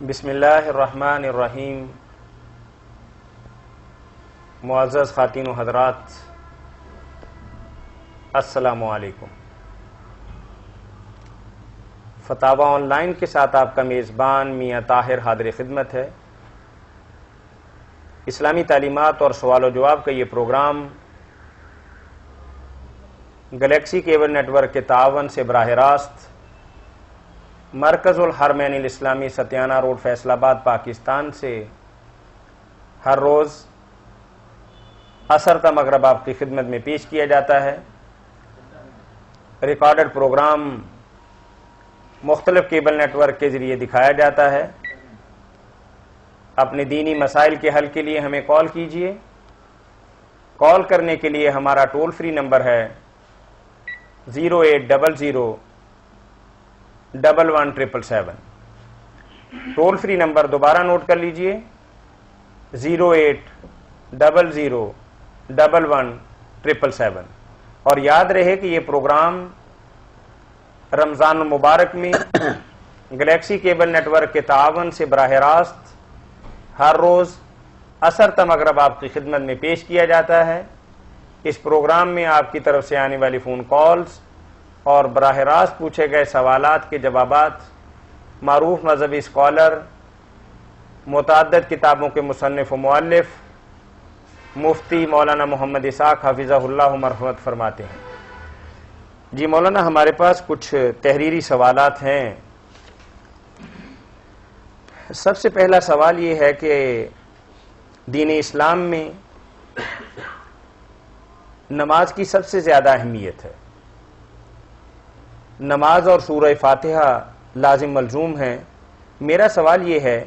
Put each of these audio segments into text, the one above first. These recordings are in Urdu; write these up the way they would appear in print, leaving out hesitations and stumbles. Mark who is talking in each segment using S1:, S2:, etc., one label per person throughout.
S1: بسم اللہ الرحمن الرحیم۔ معزز خواتین و حضرات، السلام علیکم۔ فتاوی آن لائن کے ساتھ آپ کا میزبان میاں طاہر حاضر خدمت ہے۔ اسلامی تعلیمات اور سوال و جواب کا یہ program Galaxy cable network کے تعاون سے براہ راست مرکز الحرمین الاسلامی ستیانہ روڈ فیصل آباد پاکستان سے ہر روز عصر تا مغرب آپ کی خدمت میں پیش کیا جاتا ہے۔ ریکارڈڈ پروگرام مختلف کیبل نیٹ ورک کے ذریعے دکھایا جاتا ہے۔ اپنے دینی مسائل کے حل کے لیے ہمیں کال کیجیے۔ کال کرنے کے لیے ہمارا ٹول فری نمبر ہے 08001117777۔ ٹول فری نمبر دوبارہ نوٹ کر لیجئے 08011117777۔ اور یاد رہے کہ یہ پروگرام رمضان المبارک میں گلیکسی کیبل نیٹ ورک کے تعاون سے براہ راست ہر روز عصر تا مغرب آپ کی خدمت میں پیش کیا جاتا ہے۔ اس پروگرام میں آپ کی طرف سے آنے والی فون کالز اور براہ راست پوچھے گئے سوالات کے جوابات معروف مذہبی اسکالر، متعدد کتابوں کے مصنف و مؤلف مفتی مولانا محمد اسحاق حفظہ اللہ مرحمت فرماتے ہیں۔ جی مولانا، ہمارے پاس کچھ تحریری سوالات ہیں۔ سب سے پہلا سوال یہ ہے کہ دین اسلام میں نماز کی سب سے زیادہ اہمیت ہے۔ نماز اور سورہ فاتحہ لازم ملزوم ہیں۔ میرا سوال یہ ہے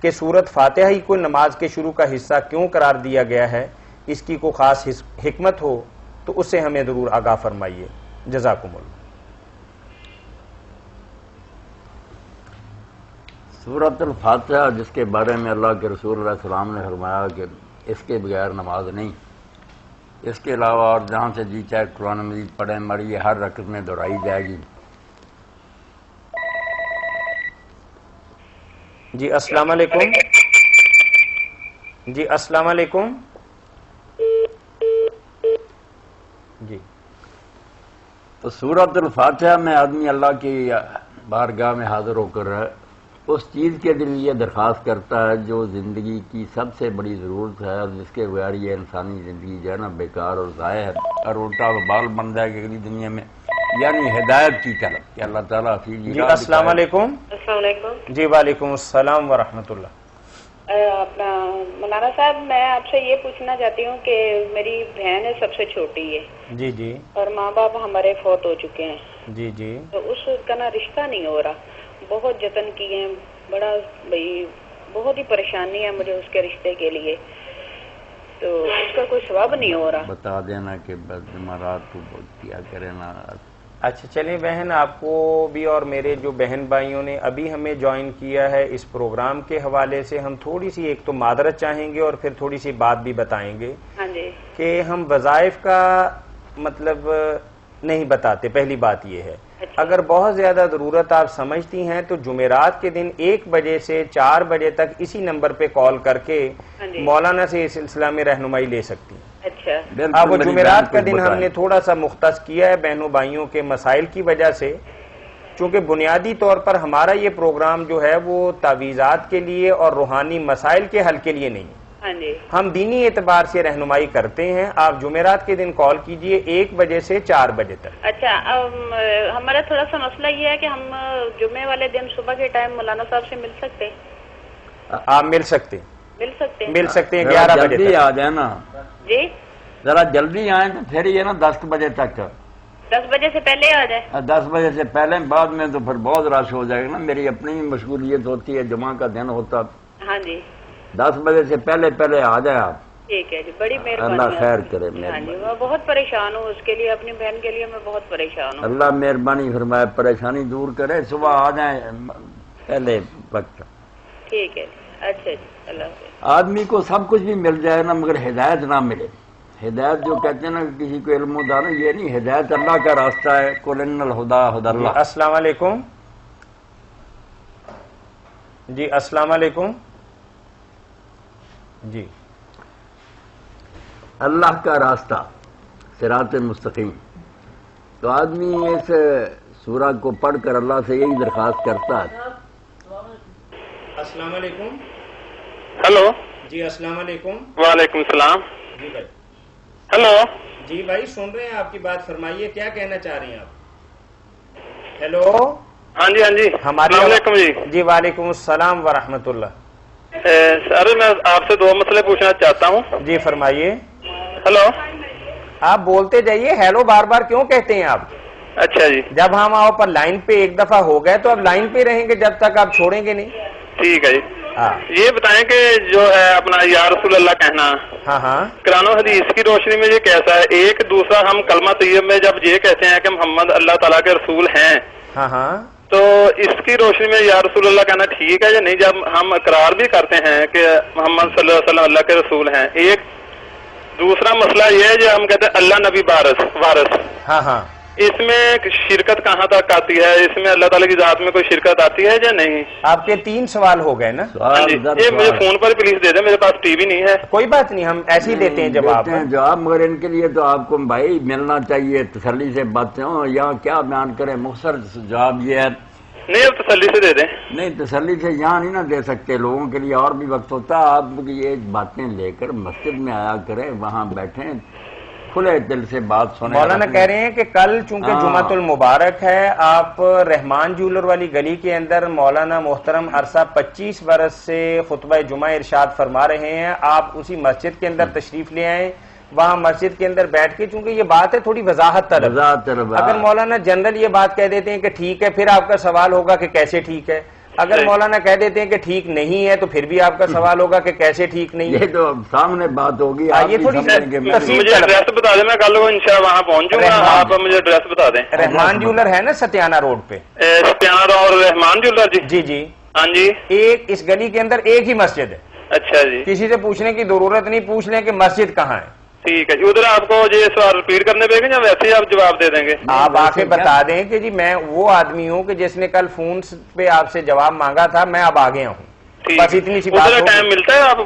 S1: کہ سورۃ فاتحہ ہی کو نماز کے شروع کا حصہ کیوں قرار دیا گیا ہے؟ اس کی کوئی خاص حکمت ہو تو اس سے ہمیں ضرور آگاہ فرمائیے، جزاکم اللہ۔
S2: سورۃ الفاتحہ، جس کے بارے میں اللہ کے رسول علیہ السلام نے فرمایا کہ اس کے بغیر نماز نہیں، اس کے علاوہ اور جہاں سے جی چاہے قرآن مجید پڑھیں مری ہر رکعت میں دہرائی جائے گی۔
S1: جی السلام علیکم۔ جی السلام علیکم۔ جی
S2: تو سورۃ الفاتحہ میں آدمی اللہ کی بارگاہ میں حاضر ہو کر اس چیز کے لیے درخواست کرتا ہے جو زندگی کی سب سے بڑی ضرورت ہے، اور جس کے بغیر یہ انسانی زندگی جو ہے نا بیکار اور ضائع ہے اور الٹا وبال بن جائے گی اگلی دنیا میں، یعنی ہدایت کی طلب کہ اللہ تعالیٰ
S1: جی السلام علیکم۔
S3: السلام علیکم۔
S1: جی وعلیکم السلام ورحمۃ اللہ۔
S3: اپنا مولانا صاحب، میں آپ سے یہ پوچھنا چاہتی ہوں کہ میری بہن ہے، سب سے چھوٹی ہے
S1: جی جی
S3: اور ماں باپ ہمارے فوت ہو چکے ہیں،
S1: جی جی
S3: تو اس کا نا رشتہ نہیں ہو رہا۔ بہت جتن کیے ہیں، بڑا بھائی بہت ہی پریشانی ہے مجھے اس کے رشتے کے لیے، تو اس کا کوئی ثواب نہیں ہو رہا۔
S2: بتا دینا کہ جمعرات کو کیا کرے نا۔
S1: اچھا چلیں بہن، آپ کو بھی اور میرے جو بہن بھائیوں نے ابھی ہمیں جوائن کیا ہے اس پروگرام کے حوالے سے، ہم تھوڑی سی ایک تو معذرت چاہیں گے اور پھر تھوڑی سی بات بھی بتائیں گے
S3: ہاں جی۔
S1: کہ ہم وظائف کا مطلب نہیں بتاتے۔ پہلی بات یہ ہے، اگر بہت زیادہ ضرورت آپ سمجھتی ہیں تو جمعرات کے دن 1 بجے سے 4 بجے تک اسی نمبر پہ کال کر کے مولانا سے اس سلسلہ میں رہنمائی لے سکتی ہیں۔
S3: اچھا،
S1: اب وہ جمعرات کا دن ہم نے تھوڑا سا مختص کیا ہے بہنوں بھائیوں کے مسائل کی وجہ سے، چونکہ بنیادی طور پر ہمارا یہ پروگرام جو ہے وہ تعویذات کے لیے اور روحانی مسائل کے حل کے لیے نہیں ہے،
S3: ہاں جی،
S1: ہم دینی اعتبار سے رہنمائی کرتے ہیں۔ آپ جمعرات کے دن کال کیجئے 1 بجے سے 4 بجے تک۔
S3: اچھا، ہمارا تھوڑا سا مسئلہ یہ ہے کہ ہم جمعے والے دن صبح کے ٹائم مولانا صاحب سے مل سکتے ہیں؟
S1: آپ مل سکتے ہیں،
S3: مل سکتے ہیں
S1: 11 بجے
S2: جلدی
S1: تک۔
S2: آ جائے نا،
S3: جی،
S2: ذرا جلدی آئیں تو پھر یہ نا 10 بجے تک،
S3: 10 بجے سے پہلے آ جائے۔
S2: 10 بجے سے پہلے، بعد میں تو پھر بہت رش ہو جائے گا نا، میری اپنی بھی مشغولیت ہوتی ہے، جمعہ کا دن ہوتا۔
S3: ہاں جی،
S2: 10 بجے سے پہلے آ جائے آپ۔
S3: ٹھیک ہے جی، بڑی مہربانی۔
S2: اللہ خیر کرے۔
S3: ہاں جی، میں بہت پریشان ہوں اس کے لیے، اپنی بہن کے لیے میں بہت پریشان ہوں۔
S2: اللہ مہربانی فرمائے، پریشانی دور کرے، صبح آ جائیں پہلے وقت۔
S3: ٹھیک ہے، اچھا جی، اللہ حافظ۔
S2: آدمی کو سب کچھ بھی مل جائے نا، مگر ہدایت نہ ملے۔ ہدایت جو کہتے ہیں نا کسی کو علم ہوتا نا، یہ نہیں، ہدایت اللہ کا راستہ ہے، قل ان الہدی ہدی اللہ۔
S1: السلام علیکم۔ جی السلام علیکم. جی
S2: اللہ کا راستہ صراط مستقیم. تو آدمی اس سورہ کو پڑھ کر اللہ سے یہی درخواست کرتا ہے.
S1: السلام علیکم.
S4: ہلو.
S1: جی السلام علیکم.
S4: وعلیکم السلام.
S1: جی بھائی.
S4: ہلو.
S1: جی بھائی سن رہے ہیں آپ کی بات, فرمائیے کیا کہنا چاہ رہے ہیں آپ. ہیلو.
S4: ہاں جی ہاں جی. السلام علیکم جی.
S1: جی وعلیکم السلام ورحمۃ اللہ.
S4: سر میں آپ سے 2 مسئلے پوچھنا چاہتا ہوں.
S1: جی فرمائیے.
S4: ہلو.
S1: آپ بولتے جائیے, ہیلو بار بار کیوں کہتے ہیں آپ.
S4: اچھا جی.
S1: جب ہم آپ پر لائن پہ ایک دفعہ ہو گئے تو اب لائن پہ رہیں گے جب تک آپ چھوڑیں گے نہیں.
S4: ٹھیک ہے جی.
S1: ہاں
S4: یہ بتائیں کہ جو ہے اپنا یا رسول اللہ کہنا
S1: ہاں ہاں
S4: قرآن و حدیث کی روشنی میں یہ کیسا ہے؟ ایک دوسرا ہم کلمہ طیب میں جب یہ کہتے ہیں کہ محمد اللہ تعالیٰ کے رسول ہیں
S1: ہاں ہاں
S4: تو اس کی روشنی میں یا رسول اللہ کہنا ٹھیک ہے یا نہیں؟ جب ہم اقرار بھی کرتے ہیں کہ محمد صلی اللہ علیہ وسلم اللہ کے رسول ہیں. ایک دوسرا مسئلہ یہ ہے جو ہم کہتے ہیں اللہ نبی وارث,
S1: ہاں ہاں
S4: اس میں شرکت کہاں تک آتی ہے؟ اس میں اللہ تعالیٰ کی ذات میں کوئی شرکت آتی ہے یا نہیں؟
S1: آپ کے 3 سوال ہو گئے نا.
S4: ہاں جی. یہ مجھے فون پر پلیز دے دیں, میرے پاس ٹی وی نہیں ہے.
S1: کوئی بات نہیں, ہم ایسے ہی دیتے ہیں جواب.
S2: جواب مگر ان کے لیے تو آپ کو بھائی ملنا چاہیے, تسلی سے باتیں ہوں یا کیا بیان کریں. مختصر جواب یہ ہے.
S4: نہیں اب تسلی سے دے دیں.
S2: نہیں تسلی سے یہاں نہیں نہ دے سکتے, لوگوں کے لیے اور بھی وقت ہوتا ہے. آپ یہ باتیں لے کر مسجد میں آیا کریں, وہاں بیٹھیں, کھلے دل سے بات سنیں.
S1: مولانا کہہ رہے ہیں کہ کل چونکہ جمعۃ المبارک ہے, آپ رحمان جولر والی گلی کے اندر مولانا محترم عرصہ 25 برس سے خطبہ جمعہ ارشاد فرما رہے ہیں. آپ اسی مسجد کے اندر تشریف لے آئیں, وہاں مسجد کے اندر بیٹھ کے, چونکہ یہ بات ہے تھوڑی وضاحت طلب. اگر مولانا جنرل یہ بات کہہ دیتے ہیں کہ ٹھیک ہے, پھر آپ کا سوال ہوگا کہ کیسے ٹھیک ہے. اگر مولانا کہہ دیتے ہیں کہ ٹھیک نہیں ہے تو پھر بھی آپ کا سوال ہوگا کہ کیسے ٹھیک نہیں ہے.
S2: یہ تو سامنے بات ہوگی.
S1: یہ تھوڑی
S4: مجھے ایڈریس بتا دیں, میں کل کو انشاءاللہ وہاں پہنچ جاؤں گا. آپ مجھے ایڈریس بتا دیں.
S1: رحمان جولر ہے نا ستیانہ روڈ پہ.
S4: ستیانہ اور رحمان جولر. جی
S1: جی جی
S4: ہاں جی.
S1: ایک اس گلی کے اندر ایک ہی مسجد ہے.
S4: اچھا جی.
S1: کسی سے پوچھنے کی ضرورت نہیں, پوچھ لیں کہ مسجد کہاں ہے.
S4: ٹھیک ہے جی. ادھر آپ کو یہ سوال ریپیٹ کرنے پڑیں گے یا ویسے ہی آپ جواب دے دیں گے؟
S1: آپ آ کے بتا دیں کہ جی میں وہ آدمی ہوں کہ جس نے کل فون پہ آپ سے جواب مانگا تھا, میں اب آ گیا ہوں. بس اتنی سی بات.
S4: ٹائم ملتا ہے آپ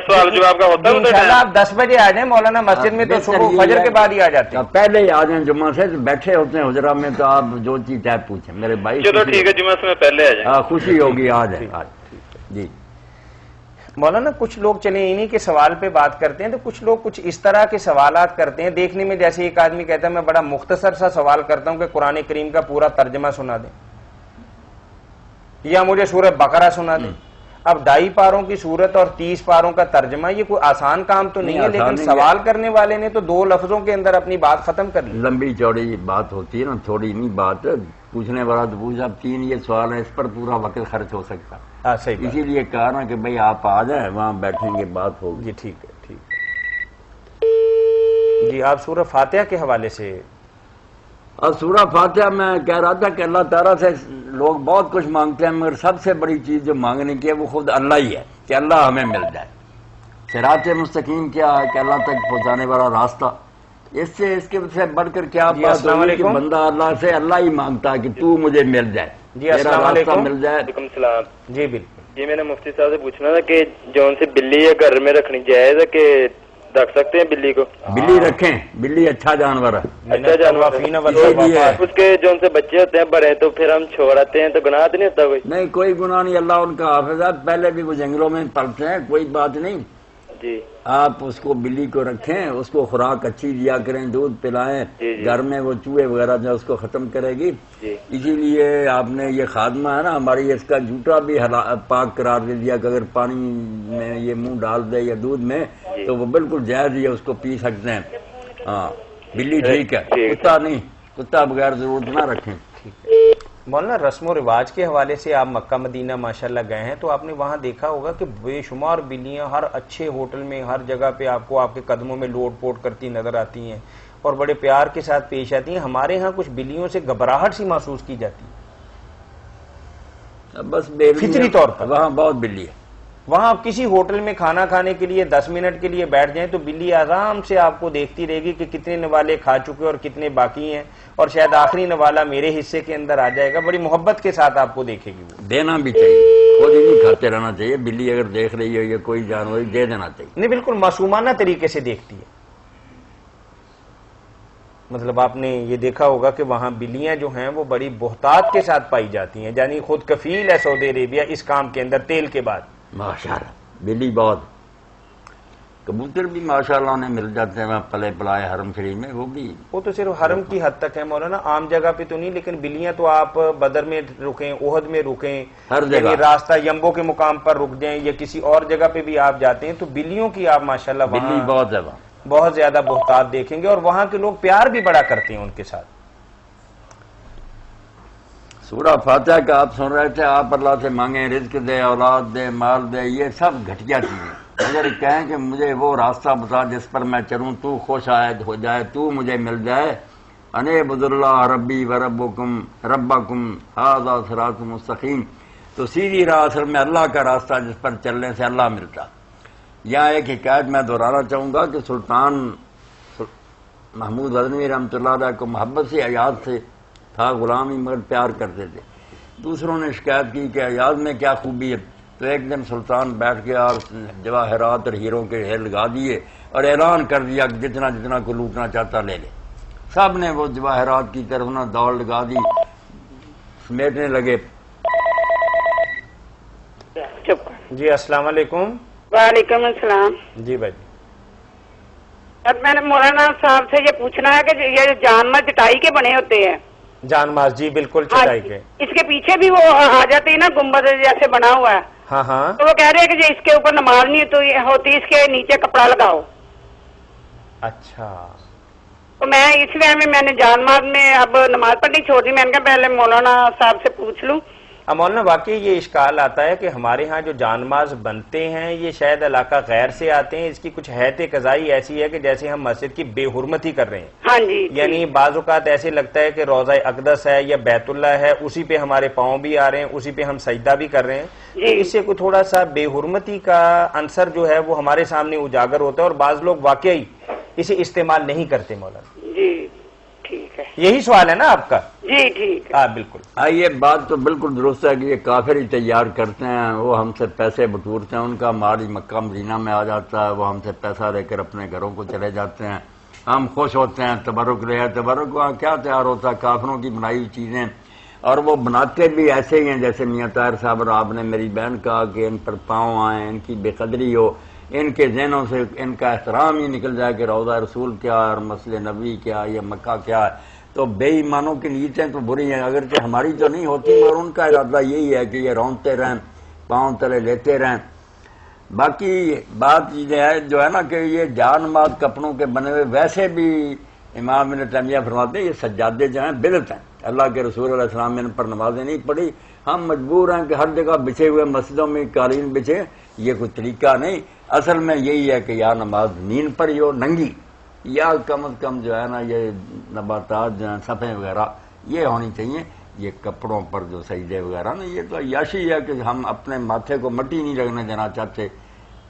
S4: سوال جواب کا ہوتا ہے؟
S1: انشاءاللہ آپ 10 بجے آ جائیں مولانا, مسجد میں تو صبح فجر کے بعد ہی آ جاتے ہیں.
S2: پہلے ہی آ جائیں جمعہ سے, بیٹھے ہوتے ہیں حجرہ میں, تو آپ جو چیز چاہے پوچھیں میرے بھائی.
S4: چلو ٹھیک ہے جمعہ سے میں پہلے آ جائیں.
S2: خوشی ہوگی, آ جائیں. جی
S1: مولانا کچھ لوگ چلیں انہی کے سوال پہ بات کرتے ہیں, تو کچھ لوگ کچھ اس طرح کے سوالات کرتے ہیں دیکھنے میں, جیسے ایک آدمی کہتا ہے میں بڑا مختصر سا سوال کرتا ہوں کہ قرآن کریم کا پورا ترجمہ سنا دیں یا مجھے سورہ بقرہ سنا دیں. اب 2.5 پاروں کی سورت اور 30 پاروں کا ترجمہ, یہ کوئی آسان کام تو نہیں ہے, لیکن سوال کرنے والے نے تو 2 لفظوں کے اندر اپنی بات ختم کر لی.
S2: لمبی چوڑی بات ہوتی ہے نا, تھوڑی نہیں بات. پوچھنے والا تو پوچھا, 3 یہ سوال ہے, اس پر پورا وقت خرچ ہو سکتا. اسی لیے کہا نا کہ بھئی آپ آ جائیں, وہاں بیٹھیں گے, بات ہوگی.
S1: جی ٹھیک ہے, ٹھیک ہے. جی آپ سورہ فاتحہ کے حوالے سے.
S2: اور سورہ فاتحہ میں کہہ رہا تھا کہ اللہ تعالیٰ سے لوگ بہت کچھ مانگتے ہیں, مگر سب سے بڑی چیز جو مانگنے کی ہے وہ خود اللہ ہی ہے, کہ اللہ ہمیں مل جائے. صراط مستقیم کیا ہے؟ کہ اللہ تک پہنچانے والا راستہ. اس کے سے بڑھ کر کیا بات ہوگی کہ بندہ اللہ سے اللہ ہی مانگتا ہے کہ تو مجھے مل جائے, میرا راستہ مل جائے.
S4: وعلیکم السلام.
S1: جی بالکل.
S4: جی میں نے مفتی صاحب سے پوچھنا تھا کہ جون سے بلی ہے گھر میں رکھنی جائز ہے کہ رکھ سکتے ہیں بلی کو؟
S2: بلی رکھیں, بلی اچھا جانور ہے.
S4: اچھا جانور. اس کے جون سے بچے ہوتے ہیں بڑے, تو پھر ہم چھوڑاتے ہیں تو گناہ تو نہیں ہوتا کوئی؟
S2: نہیں, کوئی گناہ نہیں, اللہ ان کا حافظ ہے. پہلے بھی وہ جنگلوں میں پلتے ہیں, کوئی بات نہیں.
S4: جی
S2: آپ اس کو بلی کو رکھیں, اس کو خوراک اچھی دیا کریں, دودھ پلائیں. گھر میں وہ چوہے وغیرہ جو اس کو ختم کرے گی. اسی لیے آپ نے یہ خادمہ ہے نا ہماری, اس کا جھوٹا بھی پاک قرار دے دیا کہ اگر پانی میں یہ منہ ڈال دے یا دودھ میں تو وہ بالکل جائز ہی ہے, اس کو پی سکتے ہیں. ہاں بلی ٹھیک ہے, کتا نہیں, کتا بغیر ضرورت نہ رکھیں.
S1: مولانا رسم و رواج کے حوالے سے آپ مکہ مدینہ ماشاءاللہ گئے ہیں, تو آپ نے وہاں دیکھا ہوگا کہ بے شمار بلیاں ہر اچھے ہوٹل میں, ہر جگہ پہ آپ کو آپ کے قدموں میں لوٹ پوٹ کرتی نظر آتی ہیں اور بڑے پیار کے ساتھ پیش آتی ہیں. ہمارے ہاں کچھ بلیوں سے گھبراہٹ سی محسوس کی جاتی ہے
S2: بس
S1: فطری طور پر.
S2: وہاں بہت بلی ہے,
S1: وہاں آپ کسی ہوٹل میں کھانا کھانے کے لیے 10 منٹ کے لیے بیٹھ جائیں تو بلی آرام سے آپ کو دیکھتی رہے گی کہ کتنے نوالے کھا چکے اور کتنے باقی ہیں، اور شاید آخری نوالا میرے حصے کے اندر آ جائے گا. بڑی محبت کے ساتھ آپ کو دیکھے گی. وہ
S2: دینا بھی چاہیے، خود ہی نہیں کھاتے رہنا چاہیے. بلی اگر دیکھ رہی ہے یا کوئی جانور دے دینا چاہیے.
S1: نہیں، بالکل معصومانہ طریقے سے دیکھتی ہے. مطلب آپ نے یہ دیکھا ہوگا کہ وہاں بلیاں جو ہیں وہ بڑی بہتات کے ساتھ پائی جاتی ہیں، یعنی خود کفیل ہے سعودی عربیہ اس کام کے اندر تیل کے بعد.
S2: ماشاءاللہ بلی بہت. کبوتر بھی ماشاءاللہ انہیں مل جاتے ہیں وہاں پلے پلائے حرم شریف میں.
S1: وہ تو صرف حرم کی حد تک ہے مولانا، عام جگہ پہ تو نہیں. لیکن بلیاں تو آپ بدر میں رکیں، احد میں رکیں،
S2: ہر جگہ.
S1: یعنی راستہ یمبو کے مقام پر رک جائیں یا کسی اور جگہ پہ بھی آپ جاتے ہیں تو بلیوں کی آپ ماشاءاللہ
S2: بلی
S1: وہاں
S2: بہت ہے وہاں.
S1: بہت زیادہ بہتات دیکھیں گے، اور وہاں کے لوگ پیار بھی بڑا کرتے ہیں ان کے ساتھ.
S2: سورہ فاتحہ کا آپ سن رہے تھے، آپ اللہ سے مانگیں رزق دے، اولاد دے، مال دے. یہ سب گھٹیا چیزیں. اگر کہیں کہ مجھے وہ راستہ بتا جس پر میں چلوں، تو خوش عائد ہو جائے، تو مجھے مل جائے، انعبد اللہ ربی و ربکم ربکم ھذا صراط مستقیم، تو سیدھی راہ اصل میں اللہ کا راستہ جس پر چلنے سے اللہ ملتا. یہاں ایک حکایت میں دہرانا چاہوں گا کہ سلطان محمود غزنوی رحمۃ اللہ علیہ کو محبت سے ایاز سے تھا غلام ہی مگر پیار کرتے تھے. دوسروں نے شکایت کی کہ ایاز میں کیا خوبی ہے، تو ایک دن سلطان بیٹھ گیا اور جواہرات اور ہیروں کے ڈھیر لگا دیے اور اعلان کر دیا کہ جتنا جتنا کو لوٹنا چاہتا لے لے. سب نے وہ جواہرات کی طرف نہ دوڑ لگا دی، سمیٹنے لگے.
S1: جی السلام علیکم.
S3: وعلیکم السلام.
S1: جی بھائی.
S3: اب میں نے مولانا صاحب سے یہ پوچھنا ہے کہ یہ جانور چٹائی کے بنے ہوتے ہیں.
S1: جان ماز، جی بالکل چٹائی کے.
S3: اس کے پیچھے بھی وہ آ جاتی ہے نا گنبد جیسے بنا ہوا ہے.
S1: ہاں ہاں.
S3: تو وہ کہہ رہے ہیں کہ جو اس کے اوپر نماز نہیں تو ہوتی، اس کے نیچے کپڑا لگاؤ.
S1: اچھا.
S3: تو میں اس لیے میں نے جان ماز میں اب نماز پڑھنی چھوڑ دی. میں نے کہا پہلے مولانا صاحب سے پوچھ لوں.
S1: مولانا واقعی یہ اشکال آتا ہے کہ ہمارے ہاں جو جان ماز بنتے ہیں یہ شاید علاقہ غیر سے آتے ہیں. اس کی کچھ حیت قضائی ایسی ہے کہ جیسے ہم مسجد کی بے حرمتی کر رہے ہیں.
S3: ہاں جی.
S1: یعنی بعض اوقات ایسے لگتا ہے کہ روضہ اقدس ہے یا بیت اللہ ہے، اسی پہ ہمارے پاؤں بھی آ رہے ہیں، اسی پہ ہم سجدہ بھی کر رہے ہیں. تو اس سے کوئی تھوڑا سا بے حرمتی کا عنصر جو ہے وہ ہمارے سامنے اجاگر ہوتا ہے، اور بعض لوگ واقعی اسے استعمال نہیں کرتے. مولانا
S3: جی ٹھیک ہے.
S1: یہی سوال ہے نا آپ کا؟
S3: جی ٹھیک ہے.
S1: ہاں بالکل.
S2: یہ بات تو بالکل درست ہے کہ یہ کافر ہی تیار کرتے ہیں، وہ ہم سے پیسے بٹورتے ہیں، ان کا مال مکہ مدینہ میں آ جاتا ہے، وہ ہم سے پیسہ لے کر اپنے گھروں کو چلے جاتے ہیں، ہم خوش ہوتے ہیں. تبرک لے تبرک وہاں کیا تیار ہوتا ہے؟ کافروں کی بنائی ہوئی چیزیں، اور وہ بناتے بھی ایسے ہی ہیں جیسے میاں طاہر صاحب اور آپ نے میری بہن کہا کہ ان پر پاؤں آئیں، ان کی بے قدری ہو، ان کے ذہنوں سے ان کا احترام ہی نکل جائے کہ روضہ رسول کیا اور مسجد نبوی کیا، یہ مکہ کیا ہے. تو بے ایمانوں کی نیتیں تو بری ہیں، اگرچہ ہماری تو نہیں ہوتی، مگر ان کا ارادہ یہی ہے کہ یہ رونتے رہیں، پاؤں تلے لیتے رہیں. باقی بات یہ ہے جو ہے نا کہ یہ جان ماز کپڑوں کے بنے ہوئے ویسے بھی امام ابن تیمیہ فرماتے ہیں یہ سجادے جو ہیں بدعت ہیں. اللہ کے رسول علیہ السلام نے ان پر نمازیں نہیں پڑھی. ہم مجبور ہیں کہ ہر جگہ بچھے ہوئے مسجدوں میں قالین بچھے، یہ کوئی طریقہ نہیں. اصل میں یہی ہے کہ یا نماز نیند پر ہو ننگی، یا کم از کم جو ہے نا یہ نباتات جو ہیں صفحے وغیرہ یہ ہونی چاہیے. یہ کپڑوں پر جو سجدے وغیرہ نا یہ تو عیاشی ہے کہ ہم اپنے ماتھے کو مٹی نہیں لگنے دینا چاہتے.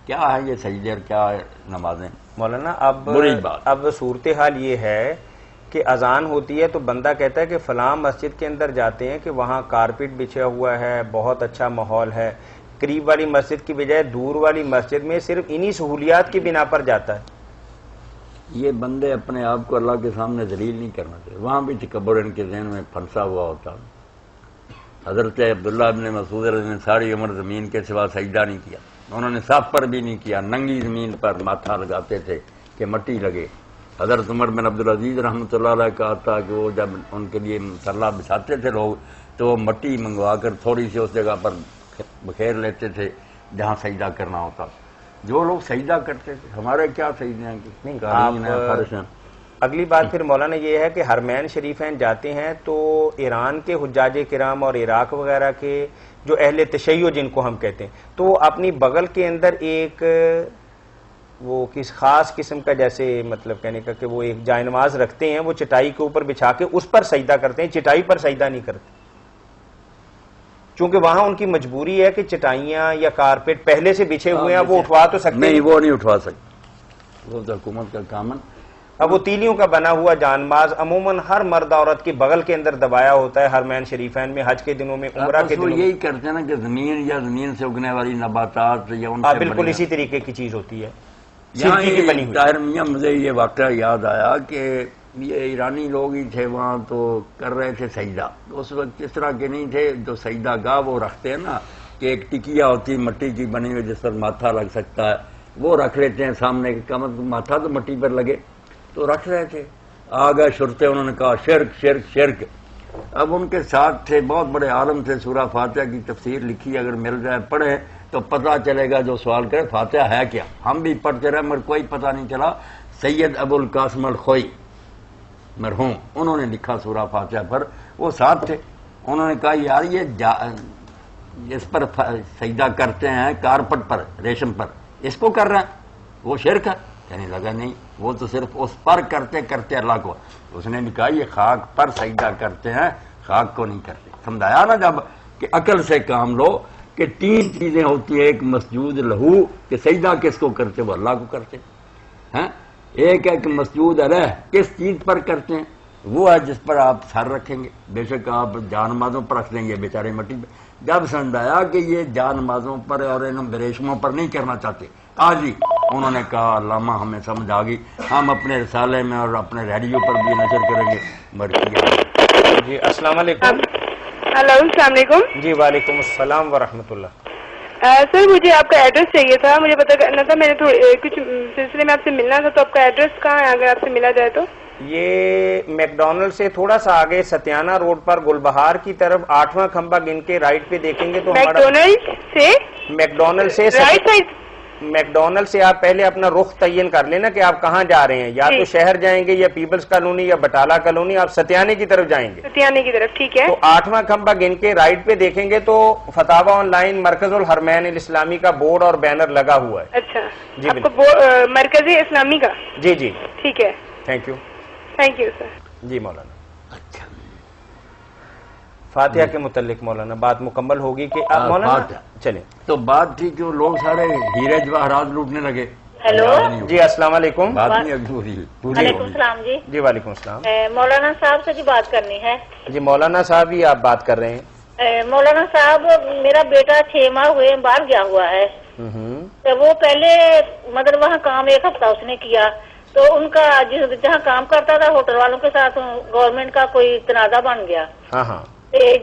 S2: کیا ہے یہ سجدے اور کیا ہے نمازیں؟
S1: مولانا اب صورتحال یہ ہے کہ اذان ہوتی ہے تو بندہ کہتا ہے کہ فلاں مسجد کے اندر جاتے ہیں کہ وہاں کارپٹ بچھا ہوا ہے، بہت اچھا ماحول ہے. قریب والی مسجد کی بجائے دور والی مسجد میں صرف انہی سہولیات کی بنا پر جاتا ہے.
S2: یہ بندے اپنے آپ کو اللہ کے سامنے ذلیل نہیں کرنا چاہیے. وہاں بھی تکبر ان کے ذہن میں پھنسا ہوا ہوتا. حضرت عبداللہ ابن مسعود رضی اللہ عنہ نے ساری عمر زمین کے سوا سجدہ نہیں کیا، انہوں نے صف پر بھی نہیں کیا، ننگی زمین پر ماتھا لگاتے تھے کہ مٹی لگے. حضرت عمر بن عبدالعزیز رحمۃ اللہ علیہ کہا تھا کہ وہ جب ان کے لیے مسلح بچھاتے تھے لوگ تو وہ مٹی منگوا کر تھوڑی سی اس جگہ پر بکھیر لیتے تھے جہاں سجدہ کرنا ہوتا. جو لوگ سجدہ کرتے تھے، ہمارے کیا سجدے ہیں کہ قالین ہیں، فرش ہیں.
S1: اگلی بات پھر مولانا یہ ہے کہ حرمین شریفین جاتے ہیں تو ایران کے حجاج کرام اور عراق وغیرہ کے جو اہل تشیع جن کو ہم کہتے ہیں تو وہ اپنی بغل کے اندر ایک وہ کس خاص قسم کا جیسے مطلب کہنے کا کہ وہ ایک جائے نماز رکھتے ہیں، وہ چٹائی کے اوپر بچھا کے اس پر سجدہ کرتے ہیں، چٹائی پر سجدہ نہیں کرتے. چونکہ وہاں ان کی مجبوری ہے کہ چٹائیاں یا کارپیٹ پہلے سے بچھے ہوئے ہیں وہ اٹھوا تو سکتے
S2: نہیں، وہ نہیں اٹھوا سکتے، وہ تو حکومت کا کام ہے۔
S1: اب وہ تیلیوں کا بنا ہوا جانماز عموماً ہر مرد عورت کی بغل کے اندر دبایا ہوتا ہے حرمین شریفین میں، حج کے دنوں میں، عمرہ کے
S2: وہ
S1: دنوں
S2: یہی
S1: میں۔
S2: کرتے ہیں نا کہ زمین یا زمین سے اگنے والی نباتات یا ان سے
S1: بالکل اسی طریقے کی چیز ہوتی ہے،
S2: یہاں
S1: سرکی کی بنی ہوئی۔
S2: طاہر میاں مجھے یہ واقعہ یاد آیا کہ یہ ایرانی لوگ ہی تھے وہاں، تو کر رہے تھے سجدہ، اس وقت اس طرح کے نہیں تھے جو سجدہ گاہ وہ رکھتے ہیں نا کہ ایک ٹکیا ہوتی ہے مٹی کی بنی ہوئی جس پر ماتھا لگ سکتا ہے، وہ رکھ لیتے ہیں سامنے، کم از کم ماتھا تو مٹی پر لگے، تو رکھ رہے تھے، آ گئے شرطے، انہوں نے کہا شرک شرک شرک۔ اب ان کے ساتھ تھے بہت بڑے عالم تھے، سورہ فاتحہ کی تفسیر لکھی، اگر مل جائے پڑھے تو پتہ چلے گا، جو سوال کرے فاتحہ ہے کیا، ہم بھی پڑھتے رہے مگر کوئی پتہ نہیں چلا۔ سید ابو القاسم الخوئی مرحوم، انہوں نے لکھا سورہ فاتحہ پر، وہ ساتھ تھے، انہوں نے کہا یار یہ اس پر سجدہ کرتے ہیں کارپٹ پر، ریشم پر، اس کو کر رہے ہیں، وہ شرک ہے؟ کہنے لگا نہیں، وہ تو صرف اس پر کرتے کرتے اللہ کو۔ اس نے بھی کہا یہ خاک پر سجدہ کرتے ہیں، خاک کو نہیں کرتے۔ سمجھایا نا جب کہ عقل سے کام لو کہ تین چیزیں ہوتی ہیں، ایک مسجود لہو کہ سجدہ کس کو کرتے، وہ اللہ کو کرتے ہیں، ایک ہے کہ مسجود علیہ کس چیز پر کرتے ہیں، وہ ہے جس پر آپ سر رکھیں گے، بے شک آپ جان مازوں پر رکھ لیں گے بیچارے مٹی پہ۔ جب سمجھایا کہ یہ جان مازوں پر اور ان ریشموں پر نہیں کرنا چاہتے، آج ہی انہوں نے کہا علامہ ہمیں سمجھ آ گئی، ہم اپنے رسالے میں اور اپنے ریڈیو پر بھی نشر کریں گے۔ مرکزی
S1: جی السلام علیکم۔
S5: ہلو، السلام علیکم۔
S1: جی وعلیکم السلام ورحمۃ اللہ۔
S5: سر مجھے آپ کا ایڈریس چاہیے تھا، مجھے پتا کرنا تھا، میں نے کچھ سلسلے میں آپ سے ملنا تھا، تو آپ کا ایڈریس کہاں ہے اگر آپ سے ملا جائے تو؟
S1: یہ میکڈونلڈ سے تھوڑا سا آگے ستیانہ روڈ پر گلبہار کی طرف 8واں کھمبا گن کے رائٹ پہ دیکھیں گے تو میکڈونلڈ سے
S5: رائٹ سائڈ،
S1: میکڈونلڈ سے آپ پہلے اپنا رخ تعین کر لینا کہ آپ کہاں جا رہے ہیں، یا تو شہر جائیں گے یا پیپلز کالونی یا بٹالہ کالونی، آپ ستیانے کی طرف جائیں گے،
S5: ستیانے کی طرف، ٹھیک ہے۔
S1: تو 8واں کھمبا گن کے رائٹ پہ دیکھیں گے تو فتاوی آن لائن مرکز الحرمین الاسلامی کا بورڈ اور بینر لگا ہوا ہے۔
S5: اچھا،
S1: جی
S5: آپ کو مرکزی اسلامی کا؟
S1: جی جی
S5: ٹھیک ہے،
S1: thank you.
S5: Thank you sir.
S1: جی مولانا، فاتحہ کے متعلق مولانا بات مکمل ہوگی کہ مولانا چلیں
S2: تو بات تھی کہ وہ لوگ سارے ہیرے جواہرات لوٹنے لگے۔
S6: ہیلو
S1: جی السلام علیکم۔
S2: بات نہیں ابھی ہو رہی ہے، پوری
S6: وعلیکم
S2: ہو رہی ہے۔
S6: السلام جی۔
S1: جی وعلیکم السلام۔
S6: مولانا صاحب سے جی بات کرنی ہے۔
S1: جی مولانا صاحب ہی آپ بات کر رہے ہیں؟
S6: مولانا صاحب میرا بیٹا 6 ماہ ہوئے باہر گیا ہوا ہے، تو وہ پہلے مطلب وہاں کام 1 ہفتہ اس نے کیا، تو ان کا جہاں کام کرتا تھا ہوٹل والوں کے ساتھ گورنمنٹ کا کوئی تنازع بن گیا۔
S1: ہاں ہاں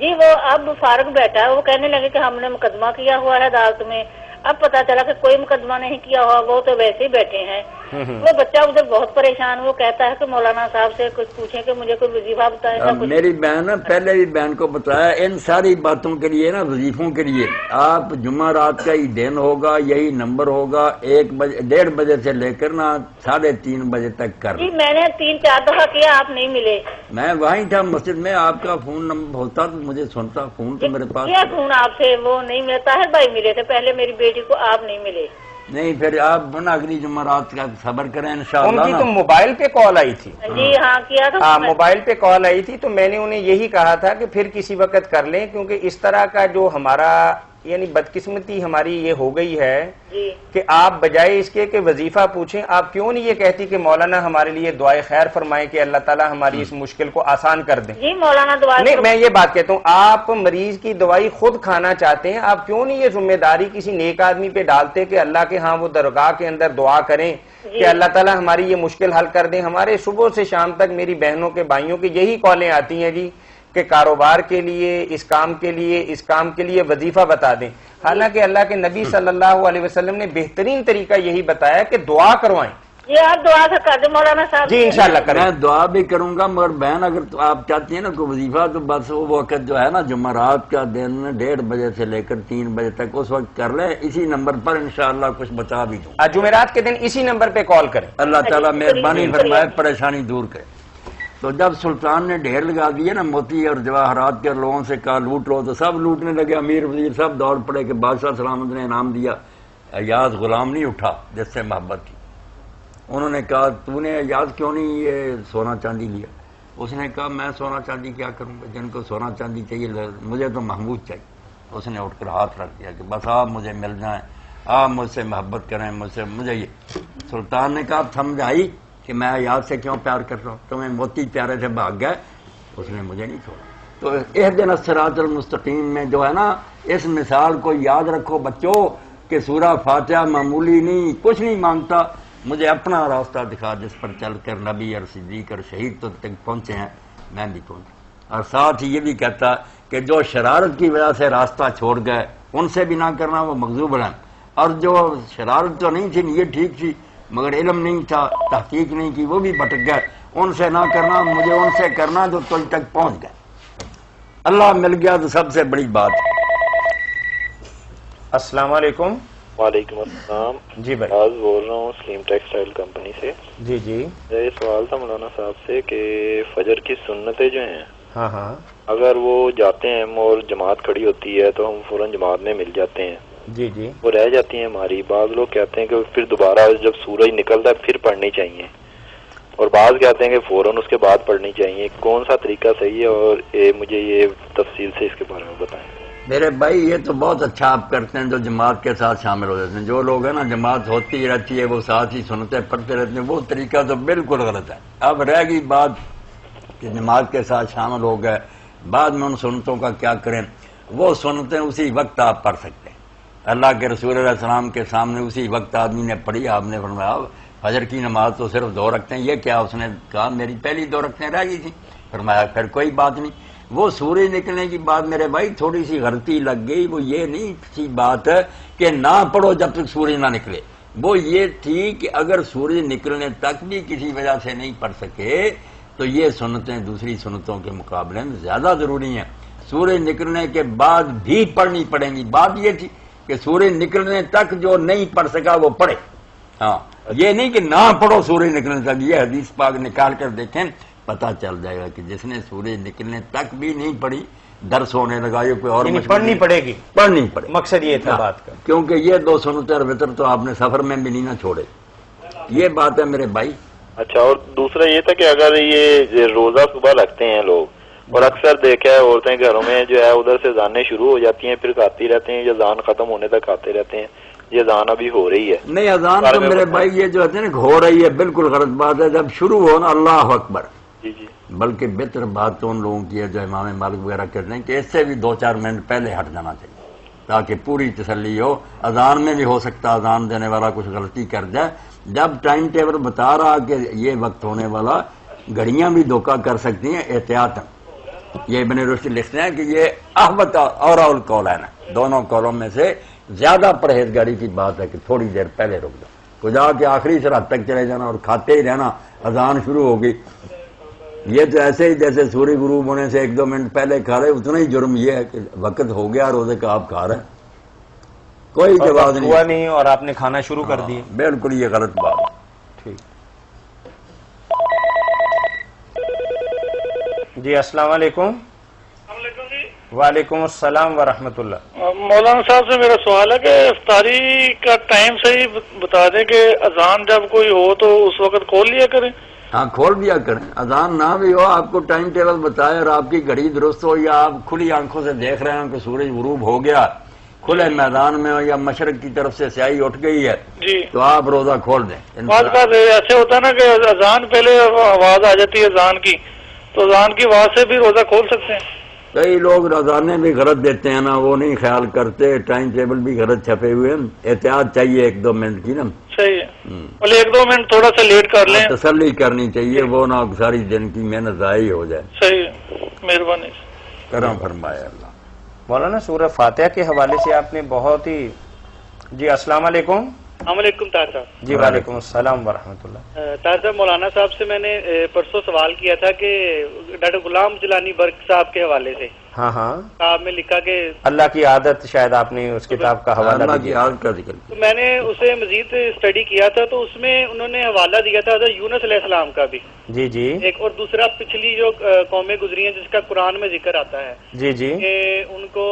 S6: جی وہ اب فارغ بیٹھا ہے، وہ کہنے لگے کہ ہم نے مقدمہ کیا ہوا ہے عدالت میں، اب پتا چلا کہ کوئی مقدمہ نہیں کیا ہوا، وہ تو ویسے ہی بیٹھے ہیں۔ وہ بچہ ادھر بہت پریشان، وہ کہتا ہے کہ مولانا صاحب سے کچھ پوچھیں کہ مجھے کوئی وظیفہ بتائے۔
S2: میری بہن پہلے بھی بہن کو بتایا، ان ساری باتوں کے لیے نا وظیفوں کے لیے آپ جمعہ رات کا ہی دن ہوگا، یہی نمبر ہوگا، 1:30 بجے سے لے کر نا 3:30 بجے تک کر۔
S6: جی میں نے 3-4 دفعہ کیا، آپ نہیں ملے۔
S2: میں وہیں تھا مسجد میں، آپ کا فون نمبر ہوتا تو مجھے سنتا، فون تو میرے پاس
S6: کیا فون آپ سے وہ نہیں ملے، طاہر بھائی ملے تھے پہلے میری بیٹی کو، آپ نہیں ملے۔
S2: نہیں، پھر آپ نا اگلی جمعہ رات کا صبر کریں انشاءاللہ۔
S1: ان کی تو موبائل پہ کال آئی تھی۔
S6: جی ہاں کیا تھا،
S1: ہاں موبائل پہ کال آئی تھی، تو میں نے انہیں یہی کہا تھا کہ پھر کسی وقت کر لیں، کیونکہ اس طرح کا جو ہمارا یعنی بدقسمتی ہماری یہ ہو گئی ہے
S6: جی
S1: کہ آپ بجائے اس کے کہ وظیفہ پوچھیں، آپ کیوں نہیں یہ کہتی کہ مولانا ہمارے لیے دعائے خیر فرمائیں کہ اللہ تعالیٰ ہماری اس مشکل کو آسان کر دیں۔
S6: جی مولانا دعا
S1: نہیں میں یہ بات کہتا ہوں، آپ مریض کی دوائی خود کھانا چاہتے ہیں، آپ کیوں نہیں یہ ذمہ داری کسی نیک آدمی پہ ڈالتے کہ اللہ کے ہاں وہ درگاہ کے اندر دعا کریں کہ اللہ تعالیٰ ہماری یہ مشکل حل کر دیں۔ ہمارے صبح سے شام تک میری بہنوں کے بھائیوں کی یہی کالیں آتی ہیں جی کہ کاروبار کے لیے، اس کام کے لیے وظیفہ بتا دیں، حالانکہ اللہ کے نبی صلی اللہ علیہ وسلم نے بہترین طریقہ یہی بتایا کہ دعا کروائیں۔
S6: جی آپ دعا سے کر دیں مولانا صاحب۔
S1: جی انشاءاللہ کریں۔
S2: میں دعا بھی کروں گا، مگر بہن اگر تو آپ چاہتی ہیں نا کوئی وظیفہ تو بس وہ وقت جو ہے نا جمعرات کا دن 1:30 بجے سے لے کر 3 بجے تک اس وقت کر لیں، اسی نمبر پر انشاءاللہ کچھ بتا بھی دوں۔
S1: جمعرات کے دن اسی نمبر پہ کال کریں۔
S2: اللہ تعالیٰ مہربانی فرمائے، پریشانی دور کرے۔ تو جب سلطان نے ڈھیر لگا دیے نا موتی اور جواہرات کے، لوگوں سے کہا لوٹ لو، تو سب لوٹنے لگے، امیر وزیر سب دوڑ پڑے کہ بادشاہ سلامت نے انعام دیا۔ ایاز غلام نہیں اٹھا جس سے محبت تھی، انہوں نے کہا تو نے ایاز کیوں نہیں یہ سونا چاندی لیا؟ اس نے کہا میں سونا چاندی کیا کروں گا، جن کو سونا چاندی چاہیے، مجھے تو محمود چاہیے۔ اس نے اٹھ کر ہاتھ رکھ دیا کہ بس آپ مجھے مل جائیں، آپ مجھ سے محبت کریں، مجھے یہ۔ سلطان نے کہا سمجھائی کہ میں یاد سے کیوں پیار کر رہا ہوں، تمہیں موتی پیارے سے بھاگ گئے، اس نے مجھے نہیں چھوڑا۔ تو اہدنا الصراط المستقیم میں جو ہے نا، اس مثال کو یاد رکھو بچوں کہ سورہ فاتحہ معمولی نہیں، کچھ نہیں مانگتا، مجھے اپنا راستہ دکھا جس پر چل کر نبی اور صدیق اور شہید تو تک پہنچے ہیں، میں بھی پہنچا۔ اور ساتھ ہی یہ بھی کہتا کہ جو شرارت کی وجہ سے راستہ چھوڑ گئے ان سے بھی نہ کرنا، وہ مغضوب ہیں، اور جو شرارت تو نہیں تھی یہ ٹھیک تھی مگر علم نہیں تھا، تحقیق نہیں کی، وہ بھی بھٹک گئے، ان سے نہ کرنا، مجھے ان سے کرنا جو تل تک پہنچ گئے۔ اللہ مل گیا تو سب سے بڑی بات۔
S1: السلام علیکم۔
S7: وعلیکم السلام
S1: جی بھائی،
S7: آج بول رہا ہوں سلیم ٹیکسٹائل کمپنی سے۔
S1: جی جی،
S7: میرا یہ سوال تھا مولانا صاحب سے کہ فجر کی سنتیں جو ہیں
S1: ہاں ہاں،
S7: اگر وہ جاتے ہیں ہم اور جماعت کھڑی ہوتی ہے تو ہم فوراً جماعت میں مل جاتے ہیں،
S1: جی جی،
S7: وہ رہ جاتی ہیں ہماری، بعض لوگ کہتے ہیں کہ پھر دوبارہ جب سورج نکلتا ہے پھر پڑھنی چاہیے، اور بعض کہتے ہیں کہ فوراً اس کے بعد پڑھنی چاہیے، کون سا طریقہ صحیح ہے؟ اور مجھے یہ تفصیل سے اس کے بارے میں بتائیں۔
S2: میرے بھائی یہ تو بہت اچھا آپ کرتے ہیں جو جماعت کے ساتھ شامل ہو جاتے ہیں۔ جو لوگ ہیں نا جماعت ہوتی رہتی ہے وہ ساتھ ہی سنتے پڑھتے رہتے ہیں، وہ طریقہ تو بالکل غلط ہے۔ اب رہ گئی بات کہ جماعت کے ساتھ شامل ہو گئے، بعد میں ان سنتوں کا کیا کریں؟ وہ سنتیں اسی وقت آپ پڑھ سکتے ہیں، اللہ کے رسول علیہ السلام کے سامنے اسی وقت آدمی نے پڑھی، آپ نے فرمایا فجر کی نماز تو صرف 2 رکعتیں، یہ کیا؟ اس نے کہا میری پہلی 2 رکعتیں رہ گئی تھی، فرمایا پھر کوئی بات نہیں۔ وہ سورج نکلنے کی بات میرے بھائی تھوڑی سی غلطی لگ گئی، وہ یہ نہیں سی بات ہے کہ نہ پڑھو جب تک سورج نہ نکلے، وہ یہ تھی کہ اگر سورج نکلنے تک بھی کسی وجہ سے نہیں پڑھ سکے تو یہ سنتیں دوسری سنتوں کے مقابلے میں زیادہ ضروری ہیں، سورج نکلنے کے بعد بھی پڑھنی پڑیں گی۔ بات یہ تھی کہ سورج نکلنے تک جو نہیں پڑھ سکا وہ پڑھے، ہاں یہ نہیں کہ نہ پڑھو سورج نکلنے تک۔ یہ حدیث پاک نکال کر دیکھیں پتہ چل جائے گا کہ جس نے سورج نکلنے تک بھی نہیں پڑھی، درس ہونے لگا، یہ کوئی اور
S1: یعنی
S2: مشغول
S1: پڑھنی پڑے گی،
S2: پڑھنی پڑے،
S1: مقصد یہ تھا بات کا۔
S2: کیونکہ یہ 2 سنت اور وتر تو آپ نے سفر میں بھی نہیں نہ چھوڑے، یہ بات ہے میرے بھائی۔
S7: اچھا، اور دوسرا یہ تھا کہ اگر یہ روزہ صبح رکھتے ہیں لوگ، اور اکثر دیکھا ہے عورتیں گھروں میں جو ہے ادھر سے اذانیں شروع ہو جاتی ہیں پھر کھاتی رہتے ہیں، یا اذان ختم ہونے تک کھاتے رہتے ہیں، یہ اذان ابھی ہو رہی ہے؟
S2: نہیں، اذان تو میرے بھائی یہ جو ہے نا ہو رہی ہے، بالکل غلط بات ہے۔ جب شروع ہو نا اللہ اکبر،
S7: جی جی،
S2: بلکہ بہتر بات تو ان لوگوں کی ہے جو امام مالک وغیرہ کہتے ہیں کہ اس سے بھی 2-4 منٹ پہلے ہٹ جانا چاہیے تاکہ پوری تسلی ہو۔ اذان میں بھی ہو سکتا اذان دینے والا کچھ غلطی کر جائے، جب ٹائم ٹیبل بتا رہا کہ یہ وقت ہونے والا، گھڑیاں بھی دھوکہ کر سکتی ہیں، احتیاط۔ یہ ابن رشد لکھتے ہیں کہ یہ احبط اور القولین ہے، دونوں قولوں میں سے زیادہ پرہیزگاری کی بات ہے کہ تھوڑی دیر پہلے رک جاؤ، خدا کے آخری سرحد تک چلے جانا اور کھاتے ہی رہنا، اذان شروع ہوگی۔ یہ تو ایسے ہی جیسے سورج غروب ہونے سے 1-2 منٹ پہلے کھا رہے، اتنا ہی جرم یہ ہے کہ وقت ہو گیا روزے کا آپ کھا رہے ہیں، کوئی جواز
S1: ہوا نہیں اور آپ نے کھانا شروع کر دیے،
S2: بالکل یہ غلط بات ہے۔
S1: ٹھیک جی، السلام علیکم۔ وعلیکم السلام ورحمۃ اللہ۔
S8: مولانا صاحب سے میرا سوال ہے کہ افطاری کا ٹائم صحیح بتا دیں کہ اذان جب کوئی ہو تو اس وقت کھول لیا کریں؟
S2: ہاں کھول دیا کریں، اذان نہ بھی ہو آپ کو ٹائم ٹیبل بتائے اور آپ کی گھڑی درست ہو، یا آپ کھلی آنکھوں سے دیکھ رہے ہیں کہ سورج غروب ہو گیا، کھلے میدان میں ہو یا مشرق کی طرف سے سیاہی اٹھ گئی ہے
S8: جی،
S2: تو آپ روزہ کھول دیں۔
S8: بعض بات ایسے ہوتا ہے نا کہ اذان پہلے آواز آ جاتی ہے اذان کی، تو اذان کی آواز سے بھی روزہ کھول سکتے ہیں؟
S2: کئی لوگ رضانے بھی غلط دیتے ہیں نا، وہ نہیں خیال کرتے، ٹائم ٹیبل بھی غلط چھپے ہوئے ہیں، احتیاط چاہیے 1-2 منٹ کی نا،
S8: صحیح ہے، بولے 1-2 منٹ تھوڑا سا لیٹ کر لیں،
S2: تسلی کرنی چاہیے، وہ نہ ساری دن کی محنت ضائع ہو جائے۔
S8: صحیح ہے، مہربانی۔
S2: کرم فرمائے اللہ۔
S1: مولانا سورہ فاتحہ کے حوالے سے آپ نے بہت ہی جی، السلام علیکم۔
S9: السلام علیکم طاہر صاحب۔
S1: جی وعلیکم السلام ورحمۃ اللہ۔
S9: طاہر صاحب، مولانا صاحب سے میں نے پرسوں سوال کیا تھا کہ ڈاکٹر غلام جلانی برق صاحب کے حوالے سے،
S1: ہاں ہاں،
S9: آپ میں لکھا کہ
S1: اللہ کی عادت، شاید آپ نے اس کتاب کا حوالہ
S2: اللہ
S1: بھی
S2: کی
S1: دیا۔
S2: عادت کا ذکر
S9: تو میں نے اسے مزید اسٹڈی کیا تھا تو اس میں انہوں نے حوالہ دیا تھا حضرت یونس علیہ السلام کا بھی
S1: جی جی
S9: ایک، اور دوسرا پچھلی جو قومیں گزری ہیں جس کا قرآن میں ذکر آتا ہے
S1: جی جی،
S9: کہ ان کو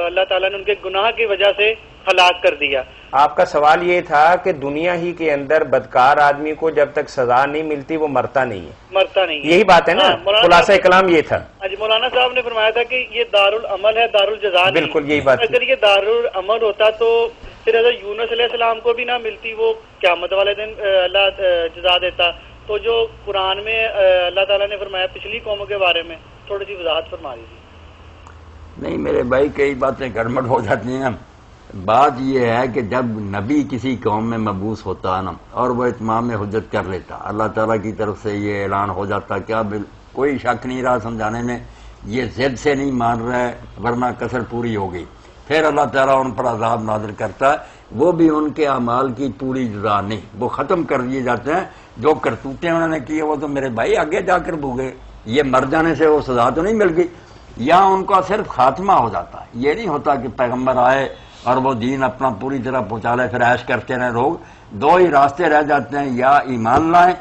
S9: اللہ تعالیٰ نے ان کے گناہ کی وجہ سے ہلاک کر دیا۔
S1: آپ کا سوال یہ تھا کہ دنیا ہی کے اندر بدکار آدمی کو جب تک سزا نہیں ملتی وہ مرتا نہیں ہے،
S9: مرتا نہیں ہے.
S1: یہی بات ہے نا،
S9: ہاں، مولانا
S1: خلاصہ کلام یہ تھا.
S9: جی مولانا صاحب نے فرمایا تھا کہ یہ دارالعمل ہے، دارالجزا نہیں.
S1: بالکل یہی بات
S9: اگر یہ دارالعمل ہوتا تو پھر حضرت یونس علیہ السلام کو بھی نہ ملتی، وہ قیامت والے دن اللہ جزا دیتا. تو جو قرآن میں اللہ تعالیٰ نے فرمایا پچھلی قوموں کے بارے میں تھوڑی سی وضاحت فرما دیجیے.
S2: نہیں میرے بھائی، کئی باتیں گڑبڑ ہو جاتی ہیں. بات یہ ہے کہ جب نبی کسی قوم میں مبعوث ہوتا ہے نا اور وہ اتمام حجت کر لیتا، اللہ تعالیٰ کی طرف سے یہ اعلان ہو جاتا، کیا کوئی شک نہیں رہا سمجھانے میں، یہ ضد سے نہیں مان رہا ہے ورنہ کسر پوری ہو گئی. پھر اللہ تعالیٰ ان پر عذاب نازل کرتا ہے، وہ بھی ان کے اعمال کی پوری جزا نہیں، وہ ختم کر دیے جاتے ہیں. جو کرتوتیں انہوں نے کی وہ تو میرے بھائی آگے جا کر بھوگے، یہ مر جانے سے وہ سزا تو نہیں مل گئی. یہاں ان کا صرف خاتمہ ہو جاتا ہے. یہ نہیں ہوتا کہ پیغمبر آئے اور وہ دین اپنا پوری طرح پہنچا لے پھر عیش کرتے رہے لوگ. دو ہی راستے رہ جاتے ہیں، یا ایمان لائیں،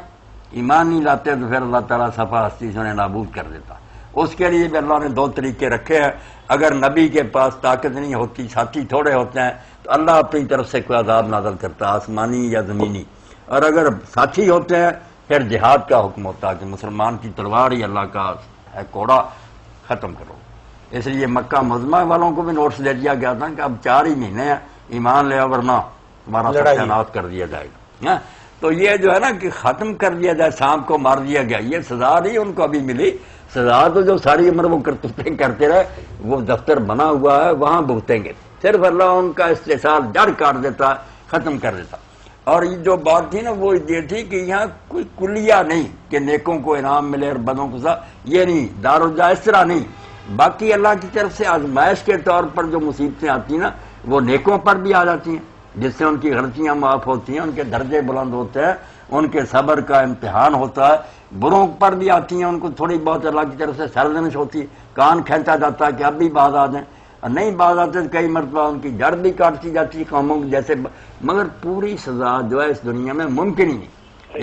S2: ایمان نہیں لاتے تو پھر اللہ تعالیٰ صفا ہستی سے انہیں نابود کر دیتا. اس کے لیے بھی اللہ نے دو طریقے رکھے ہیں. اگر نبی کے پاس طاقت نہیں ہوتی، ساتھی تھوڑے ہوتے ہیں، تو اللہ اپنی طرف سے کوئی عذاب نازل کرتا ہے، آسمانی یا زمینی. اور اگر ساتھی ہوتے ہیں پھر جہاد کا حکم ہوتا ہے کہ مسلمان کی تلوار ہی اللہ کا ہے کوڑا، ختم کرو. اس لیے مکہ معظمہ والوں کو بھی نوٹس دے دیا گیا تھا کہ اب 4 ہی مہینے ہیں، ایمان لے ورنہ تمہارا ستیاناش کر دیا جائے گا. تو یہ جو ہے نا کہ ختم کر دیا جائے، سانپ کو مار دیا گیا، یہ سزا نہیں ان کو ابھی ملی. سزا تو جو ساری عمر وہ کرتوتیں کرتے رہے، وہ دفتر بنا ہوا ہے وہاں بھگتیں گے. صرف اللہ ان کا استحصال جڑ کاٹ دیتا، ختم کر دیتا. اور یہ جو بات تھی نا وہ یہ تھی کہ یہاں کوئی کلیہ نہیں کہ نیکوں کو انعام ملے اور بدوں کو سزا، یہ نہیں، دارالجزا اس طرح نہیں. باقی اللہ کی طرف سے آزمائش کے طور پر جو مصیبتیں آتی ہیں نا وہ نیکوں پر بھی آ جاتی ہیں، جس سے ان کی غلطیاں معاف ہوتی ہیں، ان کے درجے بلند ہوتے ہیں، ان کے صبر کا امتحان ہوتا ہے. بروں پر بھی آتی ہیں، ان کو تھوڑی بہت اللہ کی طرف سے سرزنش ہوتی ہے، کان کھینچا جاتا ہے کہ اب بھی باز آ جائیں، اور نہیں باز آتے تو کئی مرتبہ ان کی جڑ بھی کاٹتی جاتی ہے قوموں کی جیسے. مگر پوری سزا جو ہے اس دنیا میں ممکن ہی نہیں.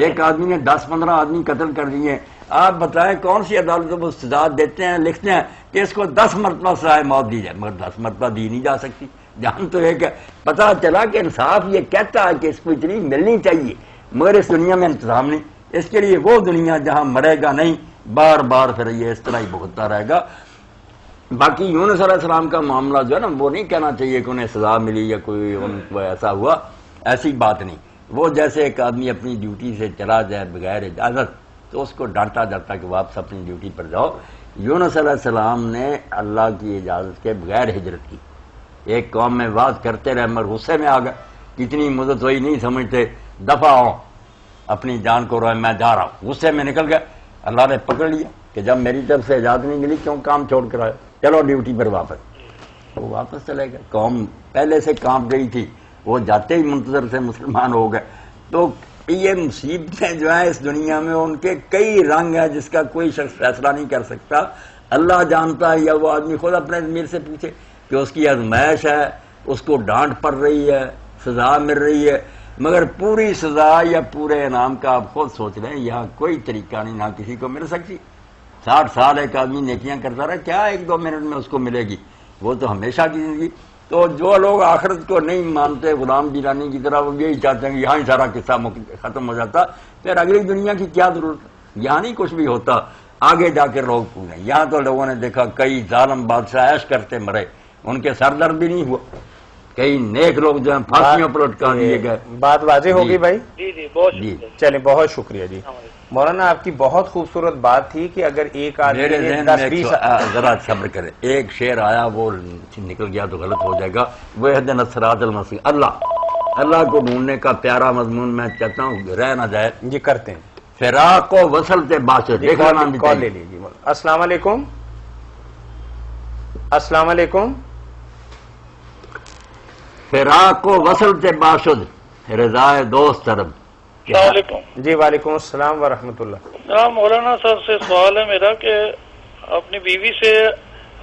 S2: ایک آدمی نے 10-15 آدمی قتل کر دیے، آپ بتائیں کون سی عدالت وہ سزا دیتے ہیں، لکھتے ہیں کہ اس کو 10 مرتبہ سزائے موت دی جائے، مگر 10 مرتبہ دی نہیں جا سکتی. جان تو ایک ہے. پتہ چلا کہ انصاف یہ کہتا ہے کہ اس کو اتنی ملنی چاہیے، مگر اس دنیا میں انتظام نہیں. اس کے لیے وہ دنیا جہاں مرے گا نہیں، بار بار پھر یہ اس طرح ہی بھگتتا رہے گا. باقی یونس علیہ السلام کا معاملہ جو ہے نا وہ نہیں کہنا چاہیے کہ انہیں سزا ملی یا کوئی ان کو ایسا ہوا، ایسی بات نہیں. وہ جیسے ایک آدمی اپنی ڈیوٹی سے چلا جائے بغیر اجازت تو اس کو ڈانٹا جاتا کہ واپس اپنی ڈیوٹی پر جاؤ. یونس علیہ السلام نے اللہ کی اجازت کے بغیر ہجرت کی. ایک قوم میں واز کرتے رہے مگر غصے میں آ گئے، کتنی مدت ہوئی نہیں سمجھتے، دفع ہو اپنی جان کو روئے، میں جا رہا ہوں. غصے میں نکل گیا، اللہ نے پکڑ لیا کہ جب میری طرف سے اجازت نہیں ملی کیوں کام چھوڑ کر آئے، چلو ڈیوٹی پر واپس. وہ واپس چلے گئے. قوم پہلے سے کانپ گئی تھی، وہ جاتے ہی منتظر سے مسلمان ہو گئے. تو یہ مصیبتیں جو ہیں اس دنیا میں ان کے کئی رنگ ہیں جس کا کوئی شخص فیصلہ نہیں کر سکتا. اللہ جانتا ہے، یا وہ آدمی خود اپنے ضمیر سے پوچھے کہ اس کی آزمائش ہے، اس کو ڈانٹ پڑ رہی ہے، سزا مل رہی ہے، مگر پوری سزا یا پورے انعام کا آپ خود سوچ رہے ہیں یہاں کوئی طریقہ نہیں، نہ کسی کو مل سکتی. 60 سال ایک آدمی نیکیاں کرتا رہا، کیا 1-2 منٹ میں اس کو ملے گی؟ وہ تو ہمیشہ کی زندگی. تو جو لوگ آخرت کو نہیں مانتے غلام جیلانی کی طرح، وہ یہی چاہتے ہیں کہ یہاں ہی سارا قصہ ختم ہو جاتا، پھر اگلی دنیا کی کیا ضرورت؟ یہاں نہیں کچھ بھی ہوتا، آگے جا کے لوگ پوچھیں. یہاں تو لوگوں نے دیکھا کئی ظالم بادشاہ عیش کرتے مرے، ان کے سر درد بھی نہیں ہوا. کئی نیک لوگ جو ہیں پھانسیوں پر لٹکا دیے گئے.
S1: بات واضح ہوگی بھائی.
S9: جی بہت شکریہ.
S1: چلیں بہت شکریہ جی مولانا، آپ کی بہت خوبصورت بات تھی کہ اگر ایک آدمی
S2: میرے ذہن میں ذرا صبر کرے، ایک شعر آیا وہ نکل گیا تو غلط ہو جائے گا. وہ اہدنا الصراط المستقیم، اللہ کو ڈھونڈنے کا پیارا مضمون میں چاہتا ہوں رہ نہ جائے.
S1: جی کرتے ہیں.
S2: فراق و وصل سے بات دیکھا نام
S1: کال لے لیجیے. السلام علیکم. السلام علیکم.
S2: فراق و وصل سے باشد رضائے دوست طرب.
S8: السلام علیکم.
S1: جی وعلیکم السلام ورحمۃ اللہ.
S8: جناب مولانا صاحب سے سوال ہے میرا کہ اپنی بیوی سے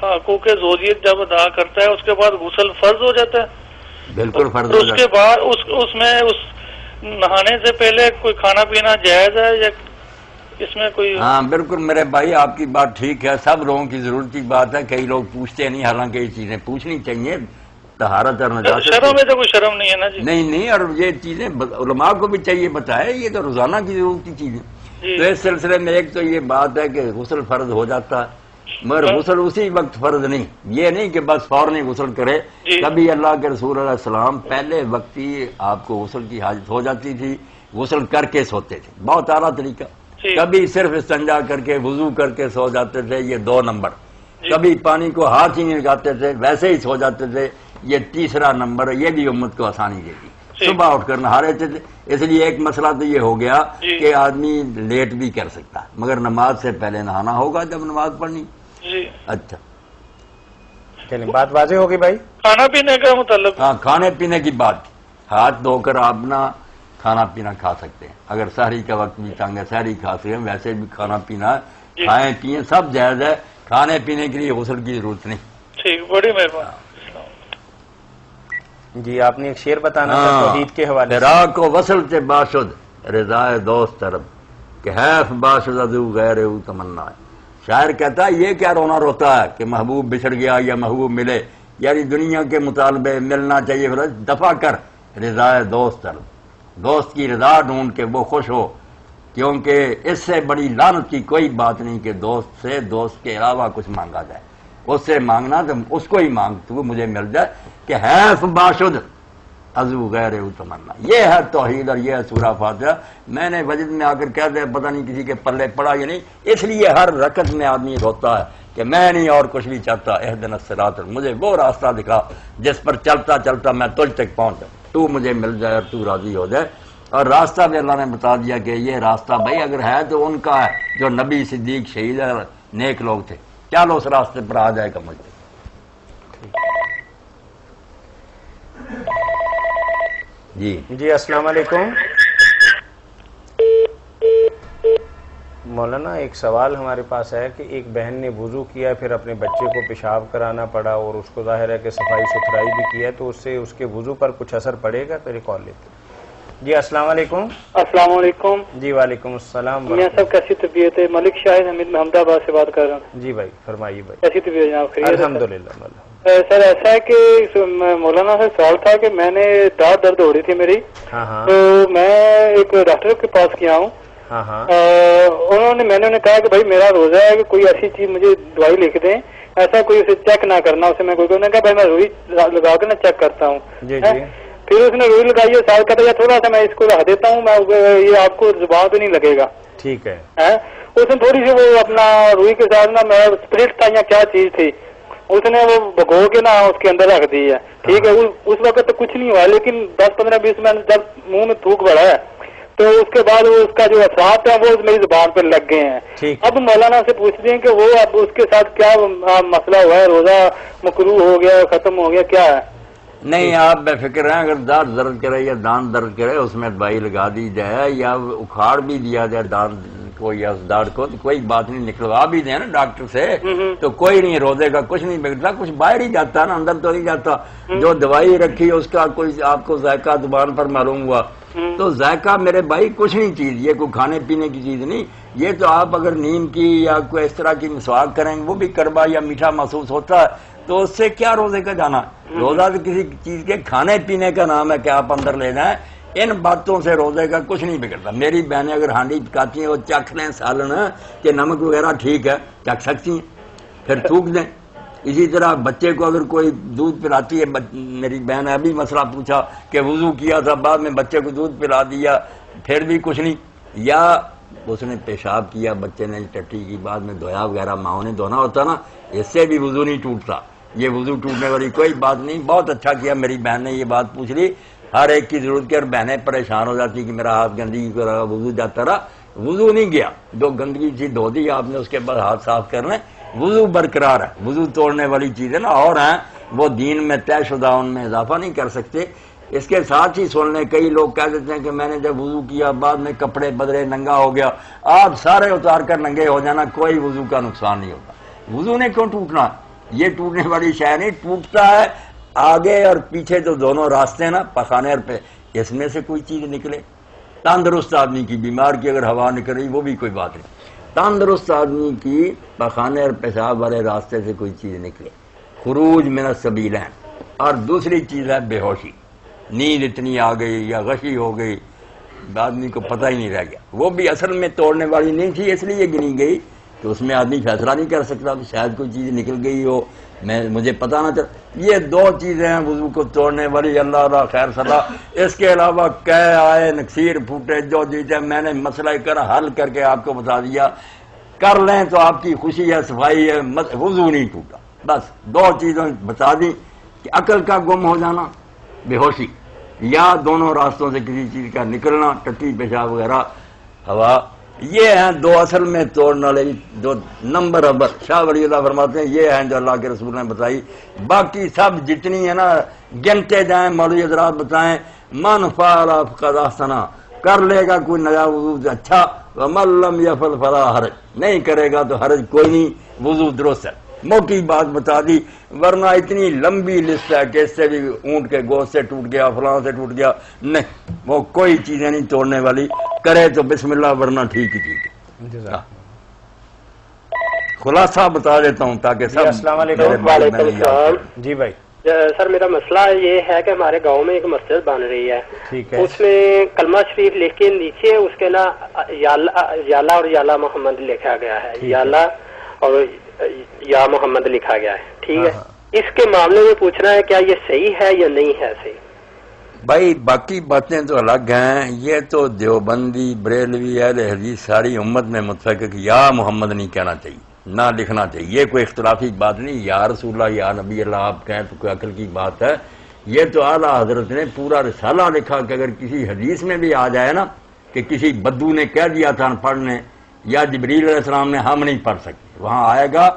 S8: حقوق زوجیت جب ادا کرتا ہے اس کے بعد غسل فرض ہو جاتا ہے؟
S2: بالکل فرض
S8: اس کے بعد اس میں نہانے سے پہلے کوئی کھانا پینا جائز ہے یا اس میں کوئی؟
S2: ہاں بالکل میرے بھائی آپ کی بات ٹھیک ہے. سب لوگوں کی ضرورت کی بات ہے. کئی لوگ پوچھتے نہیں، حالانکہ یہ چیزیں پوچھنی چاہیے. طہارت اور نجاست
S8: شرم میں تو کوئی شرم نہیں ہے نا جی.
S2: نہیں اور یہ چیزیں علماء کو بھی چاہیے بتائے، یہ تو روزانہ کی ضرورت کی چیزیں. تو اس سلسلے میں ایک تو یہ بات ہے کہ غسل فرض ہو جاتا ہے، مگر غسل اسی وقت فرض نہیں، یہ نہیں کہ بس فوراً ہی غسل کرے. کبھی اللہ کے رسول علیہ السلام پہلے وقت ہی آپ کو غسل کی حاجت ہو جاتی تھی، غسل کر کے سوتے تھے، بہت اعلیٰ طریقہ. کبھی صرف استنجا کر کے وضو کر کے سو جاتے تھے، یہ 2 نمبر. کبھی پانی کو ہاتھ ہی نہیں لگاتے تھے، ویسے ہی سو جاتے تھے، یہ 3 نمبر. یہ بھی امت کو آسانی دے دی. صبح اٹھ کر نہا رہے تھے. اس لیے ایک مسئلہ تو یہ ہو گیا کہ آدمی لیٹ بھی کر سکتا ہے، مگر نماز سے پہلے نہانا ہوگا جب نماز پڑھنی. اچھا
S1: چلیں بات واضح ہوگی بھائی.
S8: کھانا پینے کا متعلق،
S2: ہاں کھانے پینے کی بات، ہاتھ دھو کر آپ نہ کھانا پینا کھا سکتے ہیں. اگر سحری کا وقت بھی تنگ ہے سحری کھا سکتے ہیں، ویسے بھی کھانا پینا کھائیں پیئیں سب جائز ہے. کھانے پینے کے لیے غسل کی ضرورت نہیں.
S8: ٹھیک، بڑی مہربانی.
S1: جی آپ نے ایک شعر بتانا تھا توحید کے حوالے سے.
S2: راک و وصل سے باشد رضائے دوست طرب کہ حیف باشد ازو غیر او تمنا. شاعر کہتا ہے یہ کیا رونا روتا ہے کہ محبوب بچھڑ گیا یا محبوب ملے، یعنی دنیا کے مطالبے ملنا چاہیے، دفع کر رضائے دوست طرب، دوست کی رضا ڈھونڈ کے وہ خوش ہو، کیونکہ اس سے بڑی لعنت کی کوئی بات نہیں کہ دوست سے دوست کے علاوہ کچھ مانگا جائے. اس سے مانگنا تو اس کو ہی مانگ تو مجھے مل جائے کہ حیف باشد ازو غیر او تمنا. یہ ہے توحید اور یہ ہے سورہ فاتحہ. میں نے وجد میں آ کر کہہ دیا پتہ نہیں کسی کے پلے پڑا یا نہیں، اس لیے ہر رکعت میں آدمی روتا ہے کہ میں نہیں اور کچھ بھی چاہتا. اہدنا الصراط، مجھے وہ راستہ دکھا جس پر چلتا چلتا میں تجھ تک پہنچ جاؤں، تو مجھے مل جائے اور تو راضی ہو جائے. اور راستہ بھی اللہ نے بتا دیا کہ یہ راستہ بھائی اگر ہے تو ان کا ہے جو نبی صدیق شہید نیک لوگ تھے. چلو اس راستے پر آ جائے گا مجھے.
S1: جی السلام علیکم مولانا. ایک سوال ہمارے پاس ہے کہ ایک بہن نے وضو کیا پھر اپنے بچے کو پیشاب کرانا پڑا اور اس کو ظاہر ہے کہ صفائی ستھرائی بھی کیا، تو اس سے اس کے وضو پر کچھ اثر پڑے گا؟ پہلے کال لیتے. جی السلام علیکم.
S9: السلام علیکم.
S1: جی وعلیکم السلام.
S9: میاں صاحب کیسی طبیعت ہے؟ ملک شاہد حمید میں احمدآباد سے بات کر رہا ہوں.
S1: جی بھائی فرمائیے بھائی.
S9: کیسی طبیعت جناب؟ خیریت؟
S1: الحمدللہ.
S9: سر ایسا ہے کہ مولانا سے سوال تھا کہ میں نے دانت درد ہو رہی تھی میری، تو میں ایک ڈاکٹر کے پاس گیا ہوں. میں نے انہیں کہا کہ بھائی میرا روزہ ہے کہ کوئی ایسی چیز مجھے دوائی لکھ دیں، ایسا کوئی اسے چیک نہ کرنا. اسے میں کوئی کہا بھائی میں روئی لگا کے نہ چیک کرتا ہوں. پھر اس نے روئی لگائی اور ساتھ کہتا ہے تھوڑا سا میں اس کو رکھ دیتا ہوں، میں یہ آپ کو زبان پہ نہیں لگے گا.
S1: ٹھیک ہے.
S9: اس نے تھوڑی سی وہ اپنا روئی کے ساتھ نا میں اسپرٹ تھا یا کیا چیز تھی اس نے وہ بھگو کے نا اس کے اندر رکھ دی ہے. ٹھیک ہے، اس وقت تو کچھ نہیں ہوا، لیکن 10-15-20 منٹ جب منہ میں تھوک بڑھا ہے تو اس کے بعد وہ اس کا جو اثرات ہیں وہ میری زبان پہ لگ گئے ہیں. اب مولانا سے پوچھتے ہیں کہ وہ اب اس کے ساتھ کیا مسئلہ ہوا ہے؟ روزہ مکروہ ہو گیا، ختم ہو گیا، کیا ہے؟
S2: نہیں آپ بے فکر ہیں، اگر دانت درد کرے یا دانت درد کرے اس میں دوائی لگا دی جائے یا اکھاڑ بھی دیا جائے دانت کو یا اس دانت کو، تو کوئی بات نہیں، نکلوا بھی دیں نا ڈاکٹر سے تو کوئی نہیں، روزے کا کچھ نہیں بگڑتا. کچھ باہر ہی جاتا نا، اندر تو نہیں جاتا. جو دوائی رکھی اس کا کوئی آپ کو ذائقہ زبان پر معلوم ہوا تو ذائقہ میرے بھائی کچھ نہیں چیز، یہ کوئی کھانے پینے کی چیز نہیں. یہ تو آپ اگر نیم کی یا کوئی اس طرح کی مسواک کریں وہ بھی کڑوا یا میٹھا محسوس ہوتا ہے تو اس سے کیا روزے کا جانا. روزہ تو کسی چیز کے کھانے پینے کا نام ہے کہ آپ اندر لے جائیں. ان باتوں سے روزے کا کچھ نہیں بگڑتا. میری بہنیں اگر ہانڈی پکاتی ہیں وہ چکھ لیں سالن کہ نمک وغیرہ ٹھیک ہے، چکھ سکتی ہیں، پھر تھوک دیں. اسی طرح بچے کو اگر کوئی دودھ پلاتی ہے، میری بہن نے ابھی مسئلہ پوچھا کہ وضو کیا تھا بعد میں بچے کو دودھ پلا دیا پھر بھی کچھ نہیں، یا اس نے پیشاب کیا بچے نے ٹٹی کی بعد میں دھویا وغیرہ ماؤں نے دھونا ہوتا نا، اس سے بھی وضو نہیں ٹوٹتا. یہ وضو ٹوٹنے والی کوئی بات نہیں. بہت اچھا کیا میری بہن نے یہ بات پوچھ لی. ہر ایک کی ضرورت کی، اور بہنیں پریشان ہو جاتی کہ میرا ہاتھ گندگی کو رہا وضو جاتا رہا. وضو نہیں گیا، جو گندگی چیز دھو دی آپ نے اس کے بعد ہاتھ صاف کر لیں، وضو برقرار ہے. وضو توڑنے والی چیزیں نا اور ہیں وہ دین میں طے شدہ، ان میں اضافہ نہیں کر سکتے. اس کے ساتھ ہی سن لیں کئی لوگ کہہ دیتے ہیں کہ میں نے جب وضو کیا بعد میں کپڑے بدلے ننگا ہو گیا. آپ سارے اتار کر ننگے ہو جانا، کوئی وضو کا نقصان نہیں ہوتا. وضو نے کیوں ٹوٹنا؟ یہ ٹوٹنے والی شے نہیں. ٹوٹتا ہے آگے اور پیچھے جو دونوں راستے نا پخانے پہ، اس میں سے کوئی چیز نکلے. تندرست آدمی کی، بیمار کی اگر ہوا نکل رہی وہ بھی کوئی بات نہیں. تندرست آدمی کی پخانے اور پیشاب والے راستے سے کوئی چیز نکلے. خروج من السبیلین، اور دوسری چیز ہے بے ہوشی، نیند اتنی آ گئی یا غشی ہو گئی آدمی کو پتہ ہی نہیں رہ گیا، وہ بھی اصل میں توڑنے والی نہیں تھی اس لیے گنی گئی کہ اس میں آدمی فیصلہ نہیں کر سکتا، تو شاید کوئی چیز نکل گئی ہو، مجھے پتہ نہ چل۔ یہ دو چیزیں ہیں وضو کو توڑنے والی، اللہ اللہ خیر صلاح۔ اس کے علاوہ کہہ آئے نکسیر پھوٹے جو جیتے، میں نے مسئلہ حل کر کے آپ کو بتا دیا، کر لیں تو آپ کی خوشی ہے، صفائی ہے، وضو نہیں ٹوٹا۔ بس دو چیزیں بتا دی کہ عقل کا گم ہو جانا، بے ہوشی، یا دونوں راستوں سے کسی چیز کا نکلنا، ٹٹی پیشاب وغیرہ ہوا، یہ ہیں دو اصل میں توڑنے والے جو نمبر ابر شاہ ولی اللہ فرماتے ہیں یہ ہیں جو اللہ کے رسول نے بتائی۔ باقی سب جتنی ہے نا گنتے جائیں، مولوی حضرات بتائیں، من فعل فقد احسن، کر لے گا کوئی نیا وضو اچھا، ومن لم یفعل فلا حرج، نہیں کرے گا تو حرج کوئی نہیں، وضو درست ہے۔ موٹی بات بتا دی، ورنہ اتنی لمبی لسٹ ہے کہ اس سے بھی اونٹ کے گوشت سے ٹوٹ گیا، فلاں سے ٹوٹ گیا، نہیں، وہ کوئی چیزیں نہیں توڑنے والی، کرے تو بسم اللہ، ورنہ ٹھیک ہی ٹھیک ہے۔ خلاصہ بتا دیتا ہوں تاکہ سب۔
S1: السلام علیکم۔
S10: وعلیکم السلام
S1: جی بھائی۔
S10: سر میرا مسئلہ یہ ہے کہ ہمارے گاؤں میں ایک مسجد بن رہی ہے،
S1: ٹھیک ہے،
S10: اس میں کلمہ شریف لکھ کے نیچے اس کے نا یا اللہ اور یا اللہ محمد لکھا گیا ہے، یا اللہ اور یا محمد لکھا گیا ہے، ٹھیک ہے۔ اس کے معاملے میں پوچھنا ہے کیا یہ صحیح ہے یا نہیں ہے صحیح؟
S2: بھائی باقی باتیں تو الگ ہیں، یہ تو دیوبندی بریلوی اہل حدیث ساری امت میں متفق ہے کہ یا محمد نہیں کہنا چاہیے، نہ لکھنا چاہیے، یہ کوئی اختلافی بات نہیں، یا رسول اللہ یا نبی اللہ آپ کہیں تو کوئی عقل کی بات ہے۔ یہ تو اعلیٰ حضرت نے پورا رسالہ لکھا کہ اگر کسی حدیث میں بھی آ جائے نا کہ کسی بدو نے کہہ دیا تھا پڑھنے یا جبریل علیہ السلام نے، ہم نہیں پڑھ سکتے، وہاں آئے گا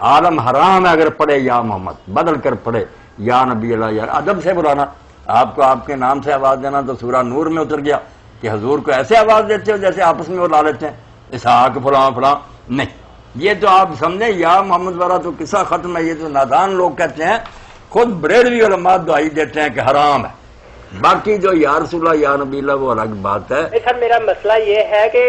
S2: عالم حرام ہے اگر پڑھے یا محمد، بدل کر پڑھے یا نبی اللہ، یا ادب سے بلانا، آپ کو آپ کے نام سے آواز دینا تو سورہ نور میں اتر گیا کہ حضور کو ایسے آواز دیتے ہو جیسے آپس میں وہ لا لیتے ہیں، اسحاق فلاں فلاں، نہیں، یہ تو آپ سمجھیں یا محمد والا تو قصہ ختم ہے، یہ تو نادان لوگ کہتے ہیں، خود بریلوی علماء دعائی دیتے ہیں کہ حرام ہے، باقی جو یا رسول اللہ یا نبی اللہ وہ الگ بات ہے۔
S10: سر میرا مسئلہ یہ ہے کہ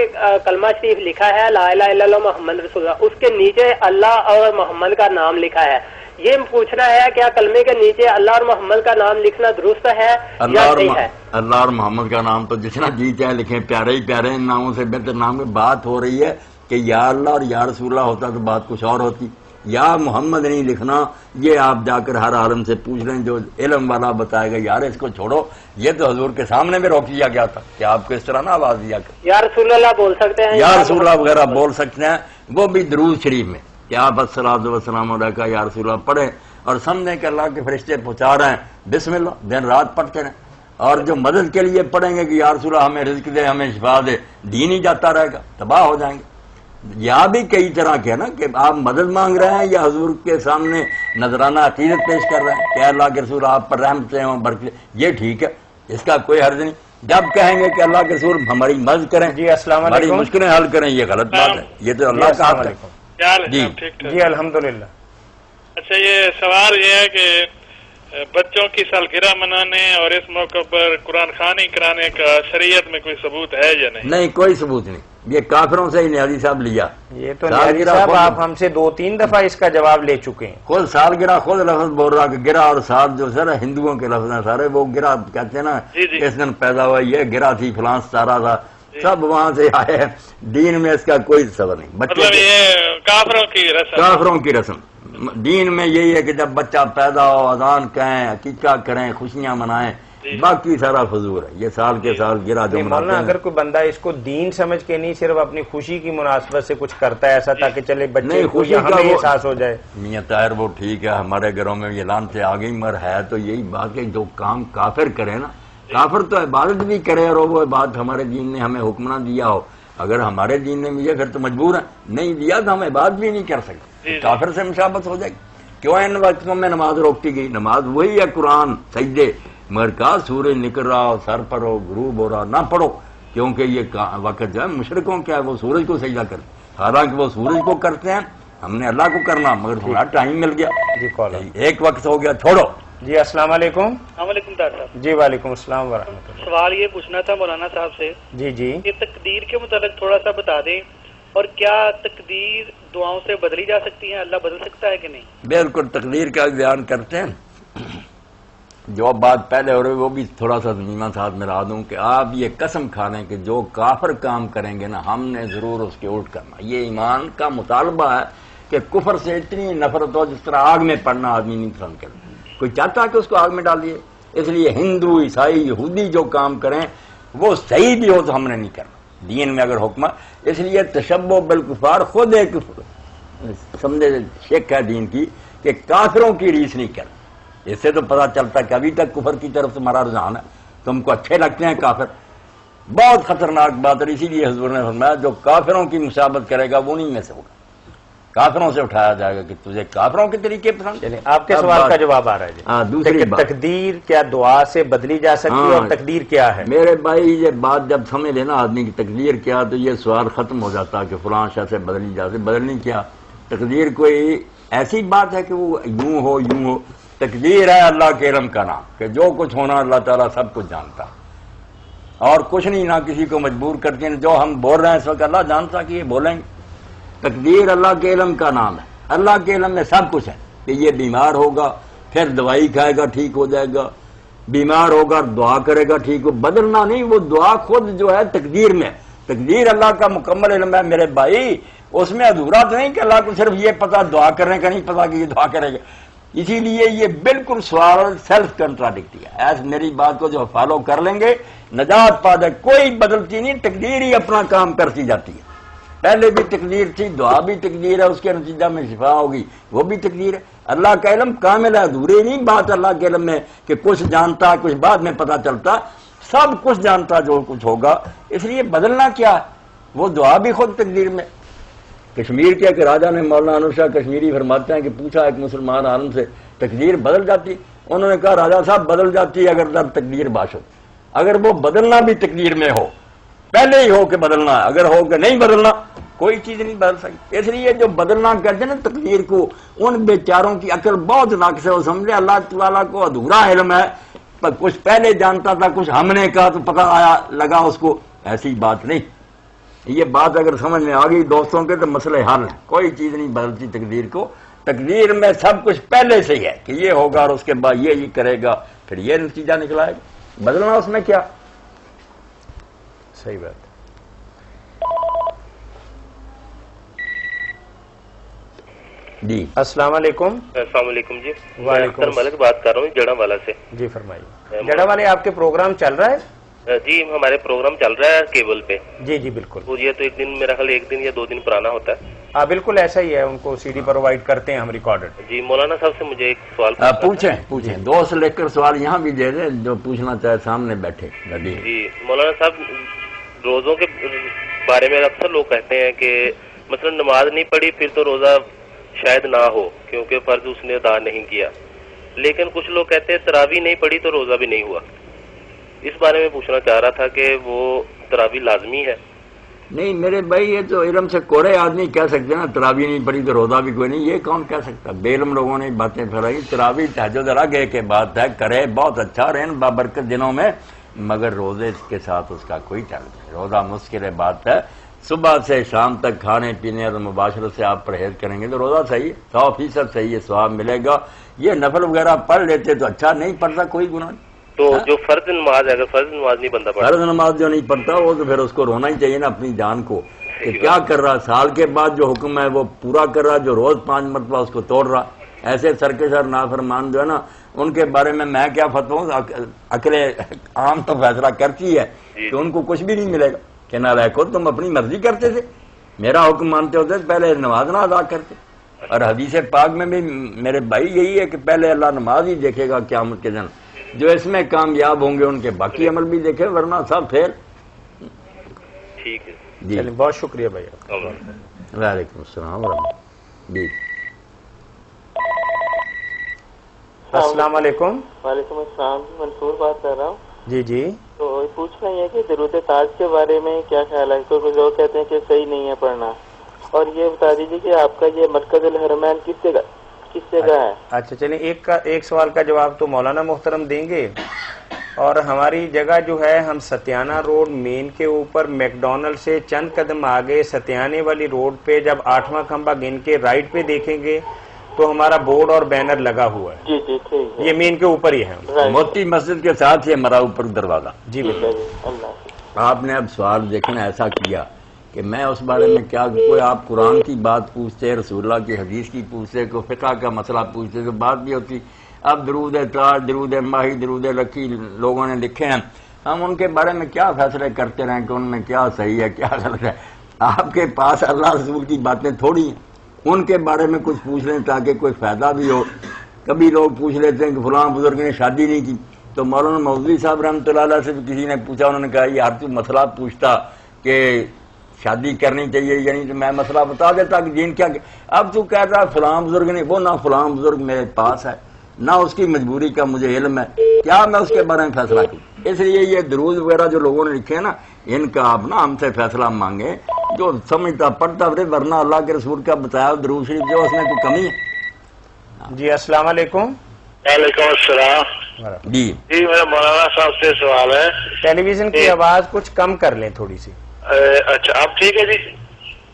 S10: کلمہ شریف لکھا ہے لا الہ الا اللہ محمد رسول اللہ، اس کے نیچے اللہ اور محمد کا نام لکھا ہے، یہ پوچھنا ہے کیا کلمے کے نیچے اللہ اور محمد کا نام لکھنا درست ہے یا صحیح ہے؟
S2: اللہ اور محمد کا نام تو جتنا جی چاہے لکھیں، پیارے ہی پیارے، ان ناموں سے بہتر نام کی بات ہو رہی ہے کہ یا اللہ اور یا رسول اللہ ہوتا تو بات کچھ اور ہوتی، یا محمد نہیں لکھنا، یہ آپ جا کر ہر عالم سے پوچھ لیں جو علم والا بتائے گا، یار اس کو چھوڑو، یہ تو حضور کے سامنے میں روک دیا گیا تھا کہ آپ کو اس طرح نہ آواز دیا کر،
S10: یا رسول اللہ بول سکتے ہیں،
S2: یا رسول اللہ وغیرہ بول سکتے ہیں، وہ بھی درود شریف میں کہ آپ الصلاۃ والسلام علیکہ یا رسول اللہ پڑھیں اور سمجھیں کہ اللہ کے فرشتے پہنچا رہے ہیں، بسم اللہ دن رات پڑھتے رہیں، اور جو مدد کے لیے پڑھیں گے کہ یا رسول اللہ ہمیں رزق دے، ہمیں شفا دے، دین ہی جاتا رہے گا، تباہ ہو جائیں گے۔ یہاں بھی کئی طرح کے نا کہ آپ مدد مانگ رہے ہیں یا حضور کے سامنے نذرانہ عقیدت پیش کر رہے ہیں کہ اللہ کے رسول آپ پر رحمت سے ہوں برکت، یہ ٹھیک ہے، اس کا کوئی حرج نہیں۔ جب کہیں گے کہ اللہ کے رسول ہماری مدد کریں،
S1: جی السلام
S2: ہماری
S1: علیکم۔
S2: مشکلیں حل کریں، یہ غلط بات ہے، یہ تو اللہ کا حق ہے۔
S8: کیا حال ہے
S2: جی
S8: صاحب؟ ٹھیک ٹھاک۔
S1: جی الحمدللہ۔
S8: اچھا یہ سوال یہ ہے کہ بچوں کی سالگرہ منانے اور اس موقع پر قرآن خوانی کرانے کا شریعت میں کوئی ثبوت ہے یا نہیں؟
S2: نہیں، کوئی ثبوت نہیں، یہ کافروں سے ہی نیازی صاحب لیا،
S1: یہ تو نیازی صاحب آپ ہم سے 2-3 دفعہ اس کا جواب لے چکے ہیں۔
S2: خود سالگرہ خود لفظ بول رہا کہ گرا، اور سال جو سر ہندوؤں کے لفظ ہیں سارے، وہ گرا کہتے ہیں نا، اس دن پیدا ہوا، یہ گرا تھی، فلاں ستارہ تھا، سب وہاں سے آئے ہیں، دین میں اس کا کوئی تصور نہیں۔
S8: مطلب یہ کافروں کی رسم،
S2: کافروں کی رسم، دین میں یہی ہے کہ جب بچہ پیدا ہو اذان کہیں، عقیقہ کریں، خوشیاں منائیں، باقی سارا فضول ہے، یہ سال کے سال گرا جو مناتے
S1: مولانا
S2: ہیں۔
S1: اگر کوئی بندہ اس کو دین سمجھ کے نہیں صرف اپنی خوشی کی مناسبت سے کچھ کرتا ہے ایسا تاکہ چلے بچے کو
S2: خوشی کا
S1: ہمیں
S2: وہ
S1: احساس ہو جائے،
S2: میاں طاہر وہ ٹھیک ہے، ہمارے گھروں میں یہ لانتے آ گئی، مگر ہے تو یہی بات کہ جو کام کافر کرے نا، کافر تو عبادت بھی کرے اور وہ عبادت ہمارے دین نے ہمیں حکم نہ دیا ہو، اگر ہمارے دین نے مجھے پھر تو مجبور ہے، نہیں دیا تو ہم عبادت بھی نہیں کر سکتے، کافر سے مشابہت ہو جائے گی۔ کیوں ان وقتوں میں نماز روکتی گئی؟ نماز وہی ہے، قرآن سجدے، مگر کہا سورج نکل رہا ہو، سر پر ہو، غروب ہو رہا، نہ پڑھو، کیونکہ یہ وقت جو ہے مشرکوں کیا ہے وہ سورج کو سجدہ کرتے، حالانکہ وہ سورج کو کرتے ہیں، ہم نے اللہ کو کرنا، مگر تھوڑا ٹائم مل گیا، ایک وقت ہو گیا، چھوڑو۔
S1: جی السلام علیکم۔
S9: السلام علیکم ڈاکٹر صاحب۔
S1: جی وعلیکم السلام ورحمۃ اللہ۔
S9: سوال یہ پوچھنا تھا مولانا صاحب سے
S1: جی جی
S9: کہ تقدیر کے متعلق تھوڑا سا بتا دیں، اور کیا تقدیر دعاؤں سے بدلی جا سکتی ہے؟ اللہ بدل سکتا ہے کہ نہیں؟
S2: بالکل، تقدیر کا بیان کرتے ہیں جو بات پہلے ہو رہی وہ بھی تھوڑا سا نیما ساتھ ملا دوں کہ آپ یہ قسم کھا لیں کہ جو کافر کام کریں گے نا ہم نے ضرور اس کے الٹ کرنا. یہ ایمان کا مطالبہ ہے کہ کفر سے اتنی نفرت ہو جس طرح آگ میں پڑنا آدمی نہیں پسند کرتا. کوئی چاہتا کہ اس کو آگ میں ڈال دیے. اس لیے ہندو عیسائی یہودی جو کام کریں وہ صحیح بھی ہو تو ہم نے نہیں کرنا دین میں اگر حکم. اس لیے تشبہ بالکفار خود ایک سمجھے شک ہے دین کی کہ کافروں کی ریس نہیں کرنا. اس سے تو پتہ چلتا کہ ابھی تک کفر کی طرف تمہارا رجحان ہے, تم کو اچھے لگتے ہیں کافر. بہت خطرناک بات ہے. اسی لیے حضور نے فرمایا جو کافروں کی مشابہت کرے گا وہ نہیں میں سے ہوگا. کافروں سے اٹھایا جائے گا کہ تجھے کافروں کے طریقے پسند.
S1: آپ کے سوال کا جواب آ رہا ہے جی.
S2: دوسری بات,
S1: تقدیر کیا دعا سے بدلی جا سکتی ہے اور تقدیر کیا ہے؟
S2: میرے بھائی یہ بات جب سمجھ لینا آدمی کی تقدیر کیا تو یہ سوال ختم ہو جاتا کہ فلاں شے سے بدلی جا سکتی. بدلنی کیا؟ تقدیر کوئی ایسی بات ہے کہ وہ یوں ہو یوں ہو. تقدیر ہے اللہ کے علم کا نام کہ جو کچھ ہونا اللہ تعالیٰ سب کچھ جانتا اور کچھ نہیں, نہ کسی کو مجبور کرتے ہیں. جو ہم بول رہے ہیں اس وقت اللہ جانتا کہ یہ بولیں گے. تقدیر اللہ کے علم کا نام ہے. اللہ کے علم میں سب کچھ ہے کہ یہ بیمار ہوگا پھر دوائی کھائے گا ٹھیک ہو جائے گا, بیمار ہوگا دعا کرے گا ٹھیک ہو. بدلنا نہیں, وہ دعا خود جو ہے تقدیر میں. تقدیر اللہ کا مکمل علم ہے میرے بھائی. اس میں ادھورا تو نہیں کہ اللہ کو صرف یہ پتا دعا کرنے کا نہیں پتا کہ یہ دعا کرے گا. اسی لیے یہ بالکل سوال سیلف کنٹراڈکٹی ہے. ایس میری بات کو جو فالو کر لیں گے نجات پا جائے. کوئی بدلتی نہیں, تقدیر ہی اپنا کام کرتی جاتی ہے. پہلے بھی تقدیر تھی, دعا بھی تقدیر ہے, اس کے نتیجہ میں شفا ہوگی وہ بھی تقدیر ہے. اللہ کا علم کامل ہے, ادھوری نہیں بات اللہ کے علم میں کہ کچھ جانتا کچھ بعد میں پتا چلتا. سب کچھ جانتا جو کچھ ہوگا. اس لیے بدلنا کیا ہے, وہ دعا بھی خود تقدیر میں. کشمیر کے ایک راجا نے, مولانا انور شاہ کشمیری فرماتے ہیں کہ پوچھا ایک مسلمان عالم سے تقدیر بدل جاتی؟ انہوں نے کہا راجا صاحب بدل جاتی ہے اگر در تقدیر باشد. اگر وہ بدلنا بھی تقدیر میں ہو, پہلے ہی ہو کہ بدلنا ہے, اگر ہو کہ نہیں بدلنا کوئی چیز نہیں بدل سکتی. اس لیے جو بدلنا کہتے ہیں نا تقدیر کو, ان بیچاروں کی عقل بہت ناقص ہے. وہ سمجھے اللہ تعالیٰ کو ادھورا علم ہے, کچھ پہلے جانتا تھا کچھ ہم نے کہا تو پتہ آیا لگا اس کو. ایسی بات نہیں. یہ بات اگر سمجھ میں آ گئی دوستوں کے تو مسئلے حل ہیں. کوئی چیز نہیں بدلتی تقدیر کو. تقدیر میں سب کچھ پہلے سے ہی ہے کہ یہ ہوگا اور اس کے بعد یہ کرے گا پھر یہ نتیجہ نکلائے گا. بدلنا اس میں کیا؟
S1: صحیح بات.
S2: جی
S1: السلام علیکم.
S11: السلام علیکم جی.
S1: وعلیکم
S11: میں ملک بات کر رہا ہوں جڑا والا سے.
S1: جی فرمائیے. جڑا والے آپ کے پروگرام چل رہا ہے؟
S11: جی ہمارے پروگرام چل رہا ہے کیبل پہ.
S1: جی جی بالکل.
S11: یہ تو ایک دن میرا خیال 1 دن یا 2 دن پرانا ہوتا ہے.
S1: ہاں بالکل ایسا ہی ہے. ان کو CD پرووائڈ کرتے ہیں ہم ریکارڈڈ.
S11: جی مولانا صاحب سے مجھے ایک سوال
S2: پوچھیں. دوست لے کر سوال یہاں بھی دے دیں جو پوچھنا چاہے سامنے بیٹھے.
S11: جی مولانا صاحب روزوں کے بارے میں اکثر لوگ کہتے ہیں کہ مثلا نماز نہیں پڑھی پھر تو روزہ شاید نہ ہو کیونکہ فرض اس نے ادا نہیں کیا. لیکن کچھ لوگ کہتے ہیں تراویح نہیں پڑھی تو روزہ بھی نہیں ہوا. اس بارے میں پوچھنا چاہ رہا تھا کہ وہ تراویح لازمی ہے؟
S2: نہیں میرے بھائی یہ تو علم سے کوڑے آدمی کہہ سکتے ہیں نا تراویح نہیں پڑھی تو روزہ بھی کوئی نہیں. یہ کون کہہ سکتا؟ بے علم لوگوں نے باتیں پھیلائی. تراویح تہجد رگے کے بات ہے, کرے بہت اچھا اور ان بابرکت دنوں میں, مگر روزے کے ساتھ اس کا کوئی تعلق نہیں. روزہ مشکل بات ہے. صبح سے شام تک کھانے پینے اور مباشرت سے آپ پرہیز کریں گے تو روزہ صحیح ہے, 100% صحیح ہے, ثواب ملے گا. یہ نفل وغیرہ پڑھ لیتے تو اچھا, نہیں پڑھتا کوئی گناہ نہیں.
S11: تو جو فرض نماز ہے, اگر فرض نماز نہیں بندہ پڑھتا,
S2: فرض نماز جو نہیں پڑھتا وہ تو پھر اس کو رونا ہی چاہیے نا اپنی جان کو کہ کیا کر رہا. سال کے بعد جو حکم ہے وہ پورا کر رہا, جو روز 5 مرتبہ اس کو توڑ رہا. ایسے سرکشر نافرمان جو ہے نا ان کے بارے میں کیا فتویٰ ہوں. عقل عام تو فیصلہ کرتی ہے کہ ان کو کچھ بھی نہیں ملے گا کہ نہ لائق ہو. تم اپنی مرضی کرتے تھے, میرا حکم مانتے ہوتے پہلے نماز نہ ادا کرتے. اور حدیث پاک میں بھی میرے بھائی یہی ہے کہ پہلے اللہ نماز ہی دیکھے گا قیامت کے دن. جو اس میں کامیاب ہوں گے ان کے باقی عمل بھی دیکھے, ورنہ سب پھر.
S11: ٹھیک ہے
S2: جی
S1: بہت شکریہ بھائی.
S2: وعلیکم السلام ورحمۃ. جی
S1: السلام علیکم.
S12: وعلیکم السلام. منصور بات کر رہا ہوں.
S1: جی جی.
S12: تو پوچھنا یہ ہے کہ درود تاج کے بارے میں کیا خیال ہے؟ کیونکہ لوگ کہتے ہیں کہ صحیح نہیں ہے پڑھنا. اور یہ بتا دیجیے کہ آپ کا یہ مرکز الحرمین کس جگہ ہے؟
S1: اچھا چلیں, ایک سوال کا جواب تو مولانا محترم دیں گے. اور ہماری جگہ جو ہے, ہم ستیانہ روڈ مین کے اوپر میکڈونلڈ سے چند قدم آگے ستیانے والی روڈ پہ جب 8واں کھمبا گن کے رائٹ پہ دیکھیں گے تو ہمارا بورڈ اور بینر لگا ہوا ہے.
S12: جی جی ٹھیک ہے.
S1: یہ مین کے اوپر ہی ہے.
S2: موتی مسجد کے ساتھ ہی ہمارا اوپر دروازہ.
S1: جی بالکل.
S12: اللہ حافظ.
S2: آپ نے اب سوال دیکھنا ایسا کیا کہ میں اس بارے میں کیا، کوئی آپ قرآن کی بات پوچھتے، رسول اللہ کی حدیث کی پوچھتے، کوئی فقہ کا مسئلہ پوچھتے تو بات بھی ہوتی. اب درود تاج، درود ماہی، درود لکی لوگوں نے لکھے ہیں، ہم ان کے بارے میں کیا فیصلے کرتے رہیں کہ ان میں کیا صحیح ہے کیا غلط ہے. آپ کے پاس اللہ رسول کی باتیں تھوڑی ہیں، ان کے بارے میں کچھ پوچھ لیں تاکہ کوئی فائدہ بھی ہو. کبھی لوگ پوچھ لیتے ہیں کہ فلاں بزرگ نے شادی نہیں کی، تو مولانا مودودی صاحب رحمۃ اللہ علیہ سے بھی کسی نے پوچھا، انہوں نے کہا یار تو مسئلہ پوچھتا کہ شادی کرنی چاہیے یعنی تو میں مسئلہ بتا دیتا کہ دین کیا. اب تو کہتا ہے فلاں بزرگ نے، وہ نہ فلاں بزرگ میرے پاس ہے نہ اس کی مجبوری کا مجھے علم ہے، کیا میں اس کے بارے میں فیصلہ کروں. اس لیے یہ درود وغیرہ جو لوگوں نے لکھے ہیں نا، ان کا آپ نا ہم سے فیصلہ مانگیں جو سمجھتا پڑھتا رہے، ورنہ اللہ کے رسول کا بتایا درود شریف جو اس میں کوئی کمی ہے.
S1: جی السلام علیکم.
S13: وعلیکم السلام.
S2: جی
S13: جی میرا مولانا صاحب سے سوال ہے.
S1: ٹیلی ویژن کی آواز کچھ کم کر لیں تھوڑی سی.
S13: اچھا اب ٹھیک ہے جی؟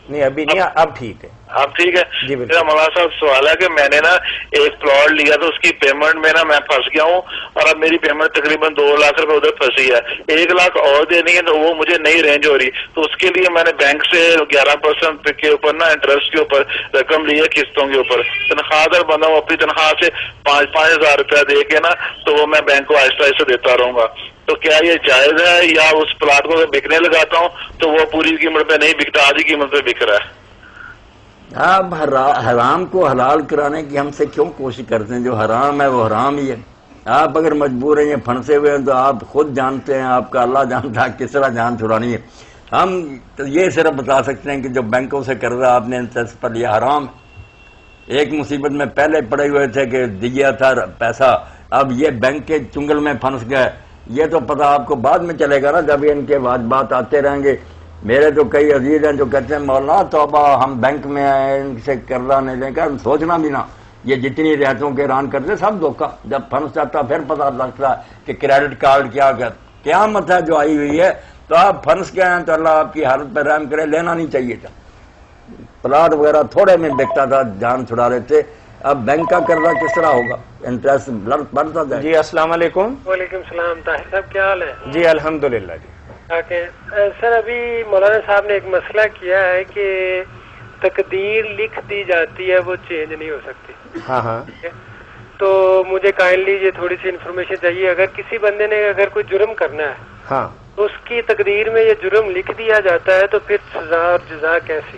S1: نہیں ابھی نہیں، اب ٹھیک ہے.
S13: اب ٹھیک ہے.
S1: جی
S13: میرا مولانا صاحب سوال ہے کہ میں نے نا ایک پلاٹ لیا تو اس کی پیمنٹ میں نا میں پھنس گیا ہوں، اور اب میری پیمنٹ تقریباً 2 لاکھ روپے ادھر پھنسی ہے. 1 لاکھ اور دینی ہے تو وہ مجھے نہیں رینج ہو رہی، تو اس کے لیے میں نے بینک سے 11% کے اوپر نا انٹرسٹ کے اوپر رقم لی ہے قسطوں کے اوپر. تنخواہ دار بندہ ہوں، اپنی تنخواہ سے 5-5 ہزار روپیہ دے کے نا تو وہ میں بینک کو آہستہ آہستہ دیتا رہوں گا. تو کیا یہ جائز ہے، یا اس پلاٹ کو اگر بکنے لگاتا ہوں تو وہ پوری قیمت پہ نہیں بکتا، آدھی قیمت پہ بک رہا ہے؟
S2: آپ حرام کو حلال کرانے کی ہم سے کیوں کوشش کرتے ہیں؟ جو حرام ہے وہ حرام ہی ہے. آپ اگر مجبور ہیں یا پھنسے ہوئے ہیں تو آپ خود جانتے ہیں، آپ کا اللہ جانتا ہے کس طرح جان چھڑانی ہے. ہم یہ صرف بتا سکتے ہیں کہ جو بینکوں سے قرضہ آپ نے انٹرسٹ پر لیا حرام. ایک مصیبت میں پہلے پڑے ہوئے تھے کہ دیا تھا پیسہ، اب یہ بینک کے چنگل میں پھنس گئے. یہ تو پتہ آپ کو بعد میں چلے گا نا جب ان کے واجبات آتے رہیں گے. میرے تو کئی عزیز ہیں جو کہتے ہیں مولانا توبہ ہم بینک میں آئے ان سے قرضہ نہیں لیں گے. ہم سوچنا بھی نہ، یہ جتنی رعایتوں کے اعلان کرتے سب دھوکہ. جب پھنس جاتا پھر پتہ لگتا ہے کہ کریڈٹ کارڈ کیا قیامت ہے جو آئی ہوئی ہے. تو آپ پھنس گئے ہیں تو اللہ آپ کی حالت پر رحم کرے. لینا نہیں چاہیے تھا. پلاٹ وغیرہ تھوڑے میں بکتا تھا، جان چھڑا لیتے. اب بینک کا قرضہ کس طرح ہوگا؟ انٹرسٹ بڑھتا جائے.
S1: جی السلام علیکم.
S10: وعلیکم السلام. طاہر صاحب کیا حال ہے؟
S1: جی الحمدللہ. جی
S10: سر ابھی مولانا صاحب نے ایک مسئلہ کیا ہے کہ تقدیر لکھ دی جاتی ہے وہ چینج نہیں ہو سکتی.
S1: ہاں ہاں.
S10: تو مجھے کائنڈلی یہ تھوڑی سی انفارمیشن چاہیے. اگر کسی بندے نے اگر کوئی جرم کرنا ہے
S1: ہاں
S10: تو اس کی تقدیر میں یہ جرم لکھ دیا جاتا ہے، تو پھر سزا اور جزا کیسی؟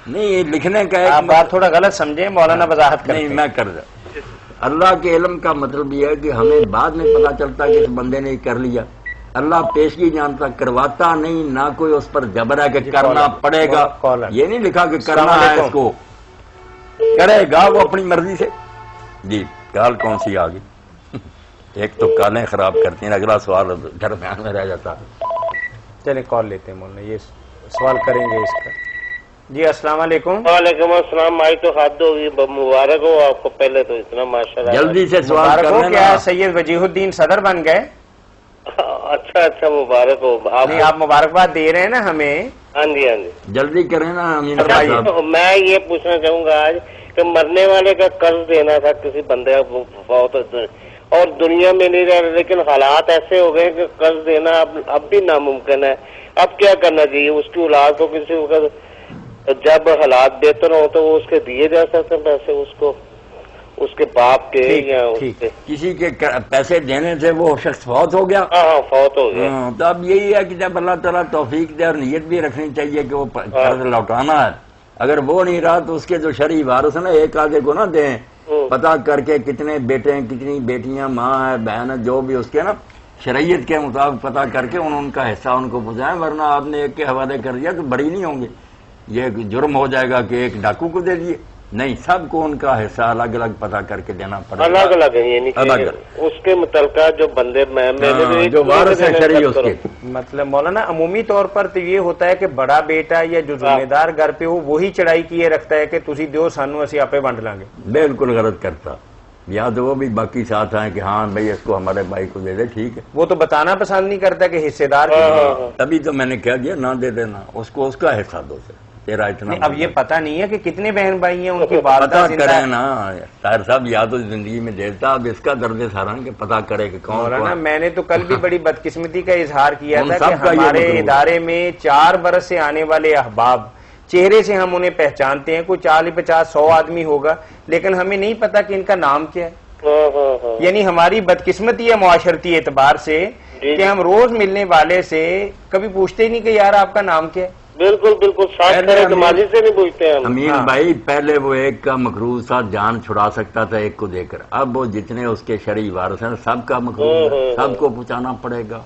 S2: نہیں، یہ لکھنے کا
S1: آپ بات تھوڑا غلط سمجھیں، مولانا وضاحت کریں.
S2: نہیں میں کر دوں. اللہ کے علم کا مطلب یہ ہے کہ ہمیں بعد میں پتا چلتا کہ اس بندے نے کر لیا. اللہ پیشگی جانتا، کرواتا نہیں، نہ کوئی اس پر جبر ہے کہ کرنا پڑے گا. یہ نہیں لکھا کہ کرنا ہے، اس کو کرے گا وہ اپنی مرضی سے. جی کال کون سی آ گئی؟ ایک تو کالیں خراب کرتی ہیں، اگلا سوال درمیان میں رہ جاتا ہے.
S1: چلیں کال لیتے ہیں مولانا، یہ سوال کریں گے اس کا. جی السلام علیکم.
S11: وعلیکم السلام. مائی تو حد ہوگی، مبارک ہو آپ کو پہلے تو اتنا ماشاءاللہ.
S2: جلدی سے سوال کریں.
S1: کیا سید وجیہ الدین صدر بن گئے؟
S11: اچھا مبارک ہو.
S1: آپ مبارکباد دے رہے ہیں نا ہمیں.
S11: ہاں جی ہاں جی
S2: جلدی کریں نا.
S11: میں یہ پوچھنا چاہوں گا آج کہ مرنے والے کا قرض دینا تھا کسی بندے فوت اور دنیا میں نہیں رہ رہے، لیکن حالات ایسے ہو گئے کہ قرض دینا اب بھی ناممکن ہے. اب کیا کرنا چاہیے؟ اس کی اولاد کو کسی وقت جب حالات بہتر ہو تو وہ اس کے دیے جا سکتے ہیں پیسے، اس کو اس کے باپ کے یا
S2: کسی کے پیسے دینے سے وہ شخص فوت ہو گیا.
S11: ہاں فوت ہو گیا.
S2: تو اب یہی ہے کہ جب اللہ تعالیٰ توفیق دے اور نیت بھی رکھنی چاہیے کہ وہ قرض لوٹانا ہے. اگر وہ نہیں رہا تو اس کے جو شرعی وارث ہیں نا ایک آدھے کو نہ دیں، پتا کر کے کتنے بیٹے ہیں کتنی بیٹیاں، ماں ہے بہن ہے، جو بھی اس کے نا شریعت کے مطابق پتا کر کے ان کا حصہ ان کو پہنچائیں. ورنہ آپ نے ایک کے حوالے کر دیا تو بڑی نہیں ہوں گے. یہ جرم ہو جائے گا کہ ایک ڈاکو کو دے دیے. نہیں، سب کو ان کا حصہ الگ الگ پتا کر کے دینا پڑے گا.
S11: الگ الگ ہے، یعنی اس کے متعلقہ جو بندے
S2: جو وارث ہے شرعی اس کے.
S1: مطلب مولانا عمومی طور پر تو یہ ہوتا ہے کہ بڑا بیٹا یا جو ذمہ دار گھر پہ ہو وہی چڑھائی کیے رکھتا ہے کہ تسی دیو سانو اسی آپے ونڈ لیں گے.
S2: بالکل غلط کرتا. یا تو وہ بھی باقی ساتھ آئیں کہ ہاں بھائی اس کو ہمارے بھائی کو دے دے. ٹھیک ہے،
S1: وہ تو بتانا پسند نہیں کرتا کہ حصے دار.
S2: تبھی تو میں نے کہہ دیا نہ دے دینا، اس کو اس کا حصہ دو. تیرا اتنا
S1: اب یہ پتہ نہیں ہے کہ کتنے بہن بھائی ہیں ان کی والدہ
S2: پتہ
S1: زندہ
S2: کرے
S1: ہے؟
S2: نا طاہر صاحب، یا تو زندگی میں دیتا، اب اس کا درد سارا کہ پتہ کرے کہ کون
S1: مولانا
S2: کون۔
S1: میں نے تو کل بھی بڑی بدقسمتی کا اظہار کیا
S2: ان
S1: تھا
S2: سب
S1: کہ
S2: کا یہ
S1: ہمارے
S2: مطلب ہے۔
S1: ادارے میں 4 برس سے آنے والے احباب چہرے سے ہم انہیں پہچانتے ہیں، کوئی 40-50-100 آدمی ہوگا، لیکن ہمیں نہیں پتا کہ ان کا نام کیا ہے۔ یعنی ہماری بدقسمتی ہے معاشرتی اعتبار سے کہ ہم روز ملنے والے سے کبھی پوچھتے ہی نہیں کہ یار آپ کا نام کیا ہے۔
S14: بالکل بالکل، ساتھ کرے تو ماضی سے نہیں پوچھتے ہیں ہم۔
S2: امین بھائی، پہلے وہ ایک کا مقروض تھا، جان چھڑا سکتا تھا ایک کو دے کر، اب وہ جتنے اس کے شرعی وارث ہیں سب کا مقروض ہے، سب کو پہنچانا پڑے گا۔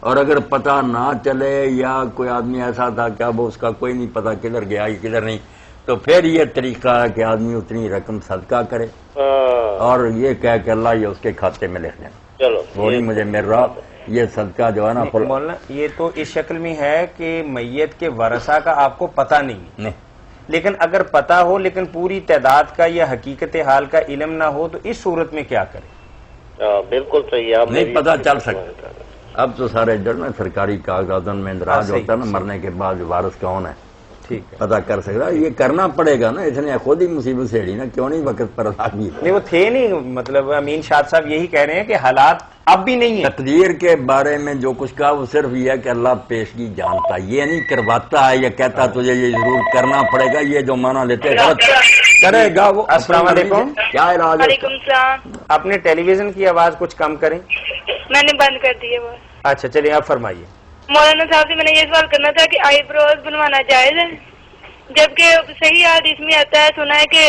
S2: اور اگر پتہ نہ چلے یا کوئی آدمی ایسا تھا کہ اب اس کا کوئی نہیں پتا کدھر گیا کدھر نہیں، تو پھر یہ طریقہ ہے کہ آدمی اتنی رقم صدقہ کرے اور یہ کہہ کہ اللہ یہ اس کے کھاتے میں لکھ دینا،
S14: چلو
S2: وہ نہیں مجھے مل رہا، یہ صدقہ جو ہے نا
S1: مولانا یہ تو اس شکل میں ہے کہ میت کے ورثہ کا آپ کو پتہ نہیں، لیکن اگر پتہ ہو لیکن پوری تعداد کا یا حقیقت حال کا علم نہ ہو تو اس صورت میں کیا کرے؟
S14: بالکل صحیح ہے،
S2: نہیں پتہ چل سکتا۔ اب تو سارے جو نا سرکاری کاغذات میں اندراج ہوتا ہے نا، مرنے کے بعد وارث کون ہے
S1: ٹھیک ہے،
S2: پتہ کر سکتا، یہ کرنا پڑے گا نا، اس نے خود ہی مصیبت سیڑھی نا، کیوں نہیں وقت پر آدمی
S1: نہیں وہ تھے نہیں، مطلب امین شاد صاحب یہی کہہ رہے ہیں کہ حالات اب بھی نہیں ہے۔
S2: تقدیر کے بارے میں جو کچھ کہا وہ صرف یہ ہے کہ اللہ پیشگی جانتا، یہ نہیں کرواتا ہے، یہ کہتا تجھے یہ ضرور کرنا پڑے گا، یہ جو مانا لیتے غلط کرے گا وہ۔
S1: السلام علیکم،
S2: کیا علاج ہے؟
S5: وعلیکم السلام،
S1: اپنے ٹیلی ویژن کی آواز کچھ کم کریں۔
S5: میں نے بند کر دی ہے وہ۔
S1: اچھا چلیے آپ فرمائیے۔
S5: مولانا صاحب سے میں نے یہ سوال کرنا تھا کہ آئی بروز بنوانا جائز ہے؟ جبکہ صحیح حدیث میں آتا ہے، سنا ہے کہ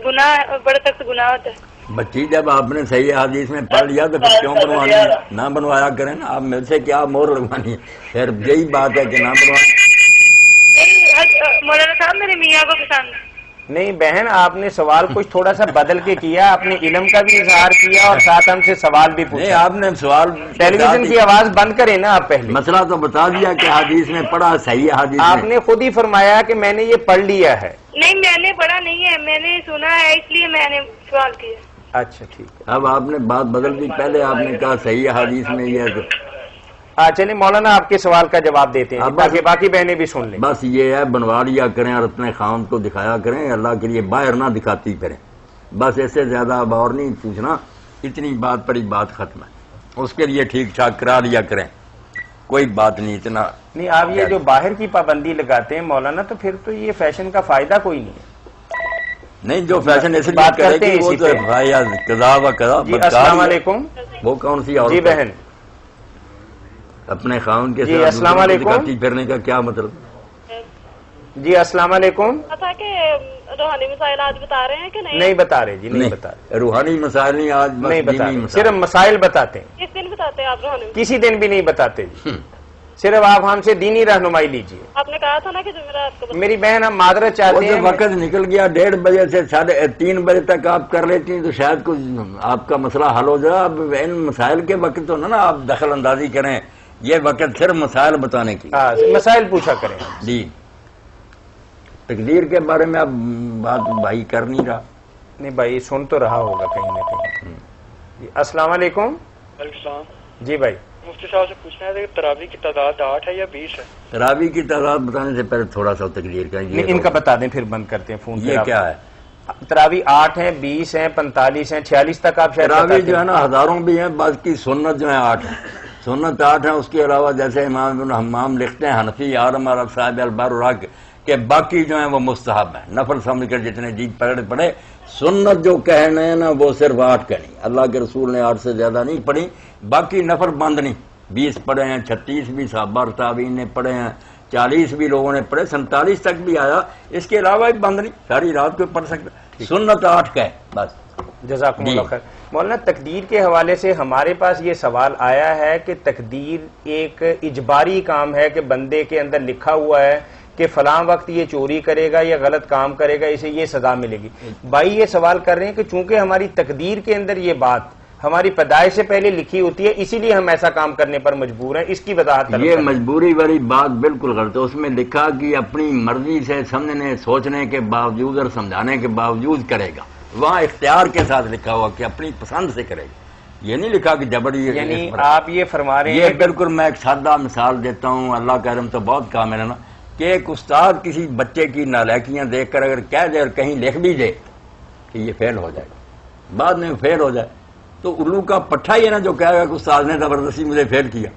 S5: گناہ بڑا سخت گناہ ہوتا ہے۔
S2: بچی جب آپ نے صحیح حدیث میں پڑھ لیا تو پھر کیوں بنوانی ہے؟ نہ بنوایا کریں نا، آپ مجھ سے کیا مور لگوانی ہے، پھر یہی بات ہے کہ نہ بنوائیں۔
S5: مولانا صاحب میرے میاں کو پسند ہے۔
S1: نہیں بہن، آپ نے سوال کچھ تھوڑا سا بدل کے کیا، اپنے علم کا بھی اظہار کیا اور ساتھ ہم سے سوال بھی
S2: نہیں،
S1: پوچھا۔
S2: آپ نے سوال
S1: ٹیلی ویژن کی آواز بند کریں نا آپ پہلے۔
S2: مسئلہ تو بتا دیا کہ حدیث میں پڑھا، صحیح حدیث
S1: آپ
S2: میں
S1: نے خود ہی فرمایا کہ میں نے یہ پڑھ لیا ہے۔
S5: نہیں میں نے پڑھا نہیں ہے، میں نے سنا ہے، اس لیے میں نے سوال کیا۔
S1: اچھا ٹھیک ہے،
S2: اب آپ نے بات بدل دی، پہلے آپ نے کہا صحیح حدیث میں یہ ہے۔
S1: چلیے مولانا آپ کے سوال کا جواب دیتے ہیں تاکہ باقی بہنیں بھی سن لیں۔
S2: بس یہ ہے، بنوا لیا کریں اور اپنے خاوند کو دکھایا کریں، اللہ کے لیے باہر نہ دکھاتی کریں، بس اس سے زیادہ اب اور نہیں پوچھنا، اتنی بات پڑی بات ختم ہے، اس کے لیے ٹھیک ٹھاک کرا لیا کریں، کوئی بات نہیں اتنا۔
S1: نہیں آپ یہ جو باہر کی پابندی لگاتے ہیں مولانا، تو پھر تو یہ فیشن کا فائدہ کوئی نہیں ہے۔
S2: نہیں جو فیشن اس لیے
S1: بات
S2: کرے
S1: کرتے ہیں
S2: گی وہ
S1: اسی
S2: تو
S1: پہ۔
S2: قضا و قضا
S1: جی السلام علیکم۔
S2: وہ کون سی عورت
S1: جی
S2: ہے؟
S1: بہن۔
S2: اپنے خاوند کے
S1: جی
S2: ساتھ
S1: السلام
S2: دوسروں کو
S1: علیکم۔
S2: دکھاتی پھرنے کا کیا مطلب؟
S1: جی السلام علیکم۔
S6: تھا کہ روحانی مسائل آج بتا رہے ہیں کہ نہیں؟
S1: نہیں بتا رہے جی، نہیں بتا رہے،
S2: روحانی مسائل نہیں، آج بس
S1: نہیں بتا
S2: دینی
S1: رہے،
S2: مسائل۔
S1: صرف مسائل بتاتے ہیں،
S6: کس دن بتاتے ہیں آپ روحانی؟
S1: کسی دن بھی نہیں بتاتے جی، صرف آپ ہم سے دینی رہنمائی لیجیے۔
S6: آپ نے کہا تھا نا کہ جمعرات کو
S1: میری بہن ہم معذرت
S2: وہ
S1: چاہتے
S2: جب
S1: ہیں۔
S2: وقت نکل گیا 1:30 بجے سے 3:30 بجے تک آپ کر لیتی ہیں تو شاید کچھ آپ کا مسئلہ حل ہو جائے۔ اب ان مسائل کے وقت تو نا آپ دخل اندازی کریں، یہ وقت صرف مسائل بتانے کی۔
S1: مسائل پوچھا کریں
S2: جی تقدیر کے بارے میں اب بات بھائی کر نہیں رہا۔
S1: نہیں بھائی سن تو رہا ہوگا کہیں نہ کہیں۔ جی السلام علیکم۔
S15: وعلیکم السلام۔
S1: جی بھائی
S15: مفتی صاحب سے پوچھنا ہے کہ تراویح کی تعداد 8 ہے یا 20 ہے؟
S2: تراویح کی تعداد بتانے سے پہلے تھوڑا سا تقدیر کا
S1: نہیں ان کا بتا دیں پھر بند کرتے ہیں فون۔
S2: یہ کیا ہے؟
S1: تراویح 8 ہیں، 20 ہیں، 45 ہیں، 46 تک آپ شاید
S2: تراویح جو ہے نا ہزاروں بھی ہیں، بعض کی سنت جو ہے 8 ہے، سنت 8 ہے۔ اس کے علاوہ جیسے امام ابن حمام لکھتے ہیں حنفی عالم عرب صاحب البارراق کہ باقی جو ہیں وہ مستحب ہیں، نفل سمجھ کر جتنے جی پڑھے۔ سنت جو کہنے ہیں نا وہ صرف 8 کہنی، اللہ کے رسول نے 8 سے زیادہ نہیں پڑھی، باقی نفل بند نہیں، 20 پڑھے ہیں، 36 بھی صحابہ اور تابعین نے پڑھے ہیں، 40 بھی لوگوں نے پڑھے، 47 تک بھی آیا، اس کے علاوہ بھی بند نہیں، ساری رات کو پڑھ سکتا، سنت 8 کا ہے بس۔
S1: جزاکم اللہ خیر۔ مولانا تقدیر کے حوالے سے ہمارے پاس یہ سوال آیا ہے کہ تقدیر ایک اجباری کام ہے کہ بندے کے اندر لکھا ہوا ہے کہ فلاں وقت یہ چوری کرے گا یا غلط کام کرے گا اسے یہ سزا ملے گی۔ بھائی یہ سوال کر رہے ہیں کہ چونکہ ہماری تقدیر کے اندر یہ بات ہماری پیدائش سے پہلے لکھی ہوتی ہے اسی لیے ہم ایسا کام کرنے پر مجبور ہیں، اس کی وضاحت طلب
S2: یہ
S1: کریں۔
S2: مجبوری والی بات بالکل غلط ہے، اس میں لکھا کہ اپنی مرضی سے سمجھنے سوچنے کے باوجود اور سمجھانے کے باوجود کرے گا، وہاں اختیار کے ساتھ لکھا ہوا کہ اپنی پسند سے کرے گا، یہ نہیں لکھا کہ جبری۔
S1: یعنی آپ یہ فرما رہے ہیں
S2: یہ بالکل میں ایک سادہ مثال دیتا ہوں، اللہ کا علم تو بہت کامل ہے نا، کہ ایک استاد کسی بچے کی نالائکیاں دیکھ کر اگر کہہ دے اور کہیں لکھ بھی دے کہ یہ فیل ہو جائے گا، بعد میں فیل ہو جائے تو الو کا پٹھا ہی ہے نا جو کہے گا کہ استاد نے زبردستی مجھے فیل کیا.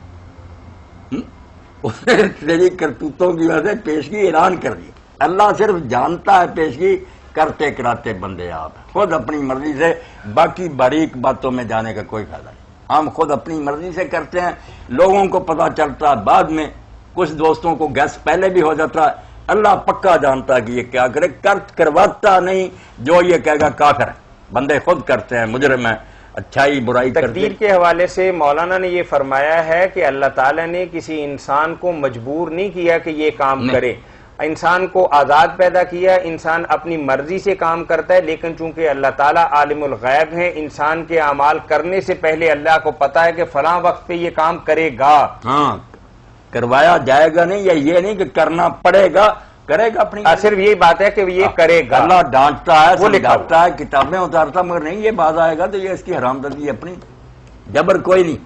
S2: اس نے تیری کرتوتوں کی وجہ سے پیشگی اعلان کر دی. اللہ صرف جانتا ہے پیشگی کرتے کراتے بندے آپ خود اپنی مرضی سے، باقی باریک باتوں میں جانے کا کوئی فائدہ نہیں. ہم خود اپنی مرضی سے کرتے ہیں، لوگوں کو پتہ چلتا ہے بعد میں، کچھ دوستوں کو گیس پہلے بھی ہو جاتا ہے. اللہ پکا جانتا ہے کہ یہ کیا کرے، کرواتا نہیں. جو یہ کہے گا کافر ہے. بندے خود کرتے ہیں، مجرم ہیں، اچھائی برائی کرتے ہیں.
S1: تقدیر کے حوالے سے مولانا نے یہ فرمایا ہے کہ اللہ تعالیٰ نے کسی انسان کو مجبور نہیں کیا کہ یہ کام کرے. انسان کو آزاد پیدا کیا، انسان اپنی مرضی سے کام کرتا ہے، لیکن چونکہ اللہ تعالیٰ عالم الغیب ہے، انسان کے اعمال کرنے سے پہلے اللہ کو پتا ہے کہ فلاں وقت پہ یہ کام کرے گا.
S2: ہاں کروایا جائے گا نہیں، یا یہ نہیں کہ کرنا پڑے گا، کرے گا اپنی.
S1: صرف یہی بات ہے کہ یہ کرے گا.
S2: اللہ ڈانٹتا ہے، سمجھاتا ہے، کتابیں اتارتا، مگر نہیں یہ بات آئے گا تو یہ اس کی حرام دردی اپنی، جبر کوئی نہیں.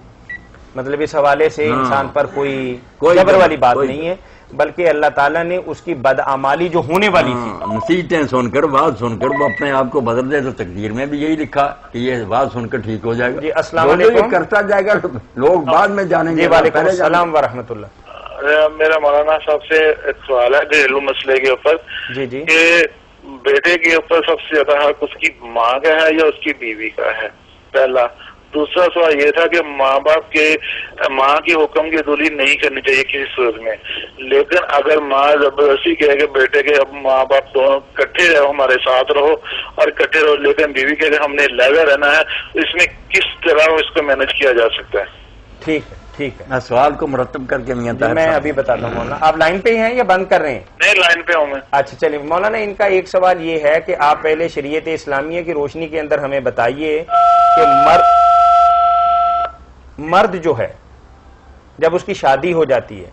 S1: مطلب اس حوالے سے انسان پر کوئی جبر والی بات نہیں ہے، بلکہ اللہ تعالیٰ نے اس کی بدعمالی جو ہونے والی تھی،
S2: نصیحتیں سن کر، بات سن کر وہ اپنے آپ کو بدل دے. تو تقدیر میں بھی یہی لکھا کہ یہ بات سن کر ٹھیک ہو جائے گا.
S1: جی السلام علیکم.
S2: کرتا جائے گا لوگ بعد میں جانیں گے.
S1: جی وعلیکم السلام ورحمۃ اللہ.
S13: میرا مولانا صاحب سے ایک سوال ہے گھریلو مسئلے کے اوپر.
S1: جی جی.
S13: کہ بیٹے کے اوپر سب سے زیادہ حق اس کی ماں کا ہے یا اس کی بیوی کا ہے، پہلا. دوسرا سوال یہ تھا کہ ماں باپ کے ماں کے حکم کی عدولی نہیں کرنی چاہیے کسی صورت میں، لیکن اگر ماں زبردستی کہے کہ بیٹے کے اب ماں باپ دونوں کٹھے رہو، ہمارے ساتھ رہو اور کٹھے رہو، لیکن بیوی کے ہم نے علیحدہ رہنا ہے، اس میں کس طرح اس کو مینج کیا جا سکتا ہے؟
S1: ٹھیک ہے ٹھیک ہے.
S2: میں سوال کو مرتب کر کے
S1: میں ابھی بتاتا ہوں مولانا. آپ لائن پہ ہی ہیں یا بند کر رہے ہیں؟
S13: نہیں لائن پہ ہوں میں.
S1: اچھا چلیے مولانا، ان کا ایک سوال یہ ہے کہ آپ پہلے شریعت اسلامیہ کی روشنی کے اندر ہمیں بتائیے کہ مرد جو ہے جب اس کی شادی ہو جاتی ہے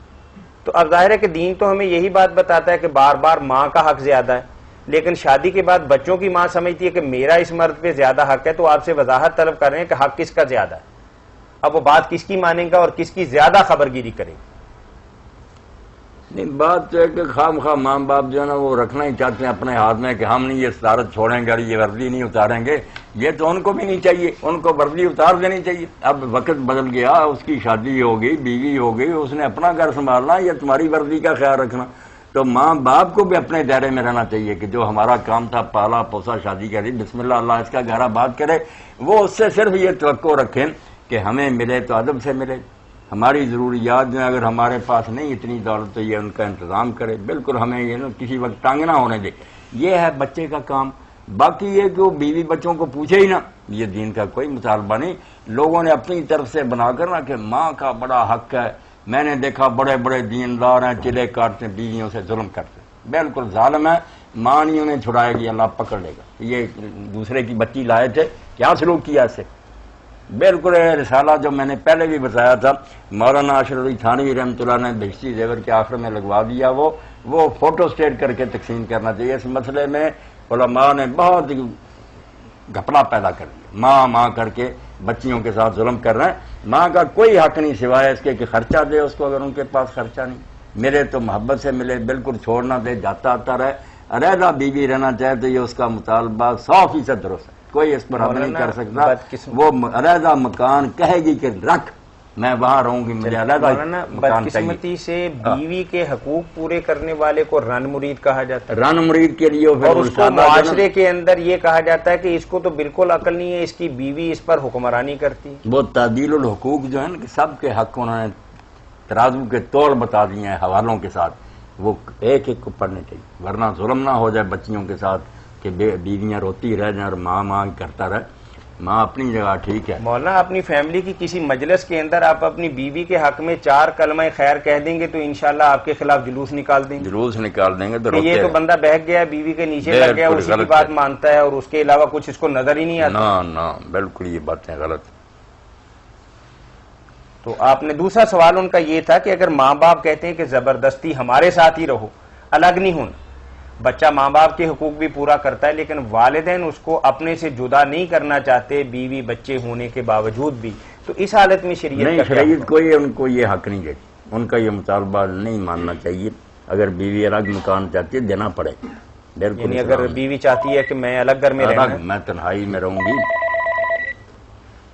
S1: تو اب ظاہر ہے کہ دین تو ہمیں یہی بات بتاتا ہے کہ بار بار ماں کا حق زیادہ ہے، لیکن شادی کے بعد بچوں کی ماں سمجھتی ہے کہ میرا اس مرد پہ زیادہ حق ہے. تو آپ سے وضاحت طلب کر رہے ہیں کہ حق کس کا زیادہ ہے، اب وہ بات کس کی مانیں گا اور کس کی زیادہ خبرگیری کرے گا؟
S2: نہیں، بات تو ہے کہ خام ماں باپ جو ہے نا وہ رکھنا ہی چاہتے ہیں اپنے ہاتھ میں کہ ہم نہیں یہ صدارت چھوڑیں گے اور یہ وردی نہیں اتاریں گے. یہ تو ان کو بھی نہیں چاہیے، ان کو وردی اتار دینی چاہیے. اب وقت بدل گیا، اس کی شادی ہو گئی، بیوی ہو گئی، اس نے اپنا گھر سنبھالنا یا تمہاری وردی کا خیال رکھنا. تو ماں باپ کو بھی اپنے دائرے میں رہنا چاہیے کہ جو ہمارا کام تھا پالا پوسا شادی کری، بسم اللہ اللہ اس کا گھر آباد کرے. وہ اس سے صرف یہ توقع رکھیں کہ ہمیں ملے تو ادب سے ملے، ہماری ضروریات جو اگر ہمارے پاس نہیں اتنی دولت تو یہ ان کا انتظام کرے. بالکل ہمیں یہ کسی وقت تنگ نہ ہونے دے. یہ ہے بچے کا کام. باقی یہ کہ وہ بیوی بچوں کو پوچھے ہی نہ، یہ دین کا کوئی مطالبہ نہیں. لوگوں نے اپنی طرف سے بنا کر نا کہ ماں کا بڑا حق ہے. میں نے دیکھا بڑے بڑے دیندار ہیں چلے کاٹتے بیویوں سے ظلم کرتے. بالکل ظالم ہے. ماں نہیں انہیں چھڑائے گی، اللہ پکڑ لے گا. یہ دوسرے کی بچی لائے تھے، کیا سلوک کیا اس سے؟ بالکل رسالہ جو میں نے پہلے بھی بتایا تھا، مولانا اشرف علی تھانوی رحمۃ اللہ نے بہشتی زیور کے آخر میں لگوا دیا. وہ فوٹو اسٹیٹ کر کے تقسیم کرنا چاہیے. اس مسئلے میں علماء نے بہت گھپلا پیدا کر دیا. ماں کر کے بچیوں کے ساتھ ظلم کر رہے ہیں. ماں کا کوئی حق نہیں سوائے اس کے کہ خرچہ دے اس کو، اگر ان کے پاس خرچہ نہیں. ملے تو محبت سے ملے، بالکل چھوڑنا دے، جاتا آتا رہے. علیحدہ بیوی رہنا چاہے تو یہ اس کا مطالبہ 100% درست ہے، کوئی اس پر حمل نہیں کر سکتا. وہ علیحدہ مکان کہے گی کہ رکھ، میں وہاں رہوں گی، مجھے علیحدہ مکان چاہیے.
S1: بدقسمتی سے بیوی کے حقوق پورے کرنے والے کو رن مرید کہا جاتا ہے.
S2: رن مرید کے لیے
S1: اور اس کو معاشرے کے اندر یہ کہا جاتا ہے کہ اس کو تو بالکل عقل نہیں ہے، اس کی بیوی اس پر حکمرانی کرتی.
S2: وہ تعدیل الحقوق جو ہے نا کہ سب کے حق انہوں نے ترازو کے توڑ بتا دیے ہیں حوالوں کے ساتھ. وہ ایک ایک کو پڑھنے چاہیے، ورنہ ظلم نہ ہو جائے بچیوں کے ساتھ کہ بیویاں روتی رہ جائیں اور ماں کرتا رہے. ماں اپنی جگہ ٹھیک ہے.
S1: مولانا اپنی فیملی کی کسی مجلس کے اندر آپ اپنی بیوی کے حق میں 4 کلمہ خیر کہہ دیں گے تو انشاءاللہ آپ کے خلاف جلوس نکال دیں گے.
S2: جلوس نکال دیں گے تو
S1: یہ تو بندہ بہک گیا، بیوی کے نیچے لگ گیا، اسی کی بات مانتا ہے اور اس کے علاوہ کچھ اس کو نظر ہی نہیں آتا.
S2: نہ بالکل یہ باتیں غلط.
S1: تو آپ نے دوسرا سوال ان کا یہ تھا کہ اگر ماں باپ کہتے ہیں کہ زبردستی ہمارے ساتھ ہی رہو، الگ نہیں ہونا، بچہ ماں باپ کے حقوق بھی پورا کرتا ہے لیکن والدین اس کو اپنے سے جدا نہیں کرنا چاہتے بیوی بچے ہونے کے باوجود بھی، تو اس حالت میں شریعت
S2: کوئی ان کو یہ حق نہیں دیتی. ان کا یہ مطالبہ نہیں ماننا چاہیے. اگر بیوی الگ مکان چاہتی ہے دینا پڑے گا، بالکل.
S1: یعنی اگر بیوی چاہتی ہے کہ میں الگ گھر میں رہنا ہے،
S2: میں تنہائی میں رہوں گی.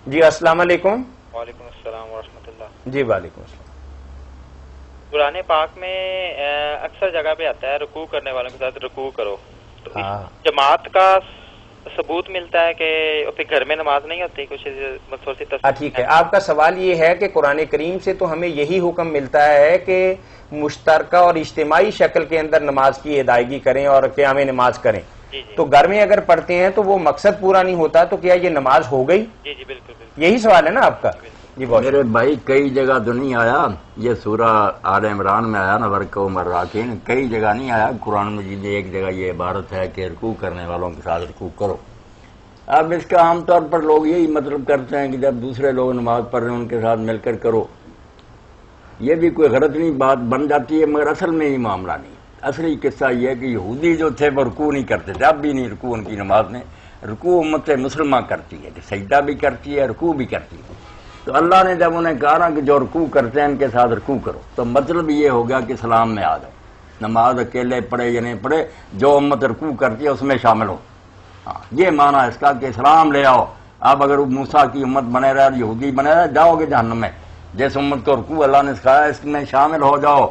S1: جی السلام علیکم.
S15: وعلیکم السلام ورحمۃ اللہ.
S1: جی وعلیکم السلام.
S15: قرآن پاک میں اکثر جگہ پہ آتا ہے رکوع کرنے والوں کے ساتھ رکوع کرو، تو جماعت کا ثبوت ملتا ہے کہ پھر گھر میں نماز نہیں ہوتی کچھ تھوڑی سی.
S1: ٹھیک ہے، آپ کا سوال یہ ہے کہ قرآن کریم سے تو ہمیں یہی حکم ملتا ہے کہ مشترکہ اور اجتماعی شکل کے اندر نماز کی ادائیگی کریں اور قیام نماز کریں. تو گھر میں اگر پڑھتے ہیں تو وہ مقصد پورا نہیں ہوتا، تو کیا یہ نماز ہو گئی؟
S15: جی جی بالکل.
S1: یہی سوال ہے نا آپ کا؟ جی بہت
S2: میرے بھائی کئی جگہ تو نہیں آیا، یہ سورہ آل عمران میں آیا نا ورکعوا مع الراکعین، کئی جگہ نہیں آیا. قرآن مجید میں ایک جگہ یہ عبارت ہے کہ رکوع کرنے والوں کے ساتھ رکوع کرو. اب اس کا عام طور پر لوگ یہی مطلب کرتے ہیں کہ جب دوسرے لوگ نماز پڑھ رہے ہیں ان کے ساتھ مل کر کرو. یہ بھی کوئی غلط نہیں بات بن جاتی ہے، مگر اصل میں یہ معاملہ نہیں. اصلی قصہ یہ ہے کہ یہودی جو تھے وہ رکوع نہیں کرتے تھے، اب بھی نہیں رکوع ان کی نماز میں. رکوع امت مسلمہ کرتی ہے کہ سجدہ بھی کرتی ہے رکوع بھی کرتی ہے. تو اللہ نے جب انہیں کہا نا کہ جو رکوع کرتے ہیں ان کے ساتھ رکوع کرو، تو مطلب یہ ہو گیا کہ اسلام میں آ جاؤ. نماز اکیلے پڑھے یا نہیں پڑھے، جو امت رکوع کرتی ہے اس میں شامل ہو. یہ معنی اس کا کہ اسلام لے آؤ. اب اگر موسیٰ کی امت بنے رہے، یہودی بنے رہے، جاؤ گے جہنم میں. جس امت کو رکوع اللہ نے سکھایا اس میں شامل ہو جاؤ.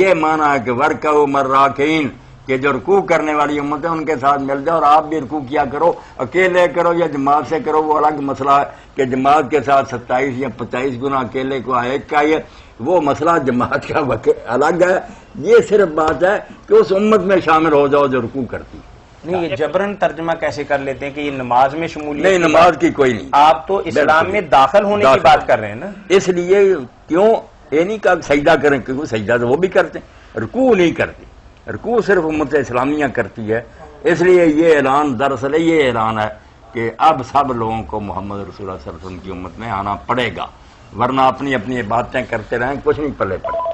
S2: یہ معنی ہے کہ ورکعوا مع الراکعین، کہ جو رکوع کرنے والی امت ہے ان کے ساتھ مل جاؤ اور آپ بھی رکوع کیا کرو. اکیلے کرو یا جماعت سے کرو وہ الگ مسئلہ ہے کہ جماعت کے ساتھ 27 یا 25 گنا اکیلے کو ایک کا ہے، وہ مسئلہ جماعت کا الگ ہے. یہ صرف بات ہے کہ اس امت میں شامل ہو جاؤ جو رکوع کرتی.
S1: نہیں، یہ جبرن ترجمہ کیسے کر لیتے ہیں کہ یہ نماز میں شمولیت؟
S2: نہیں، نماز کی کوئی نہیں.
S1: آپ تو اسلام میں داخل ہونے کی بات کر رہے ہیں نا.
S2: اس لیے کیوں یہ نہیں کہا سجدہ کریں، کیونکہ سجدہ تو وہ بھی کرتے ہیں، رکوع نہیں کرتے. رکوع صرف امت اسلامیہ کرتی ہے. اس لیے یہ اعلان دراصل یہ اعلان ہے کہ اب سب لوگوں کو محمد رسول اللہ صلی اللہ علیہ وسلم کی امت میں آنا پڑے گا، ورنہ اپنی اپنی باتیں کرتے رہیں کچھ نہیں پلے پڑے.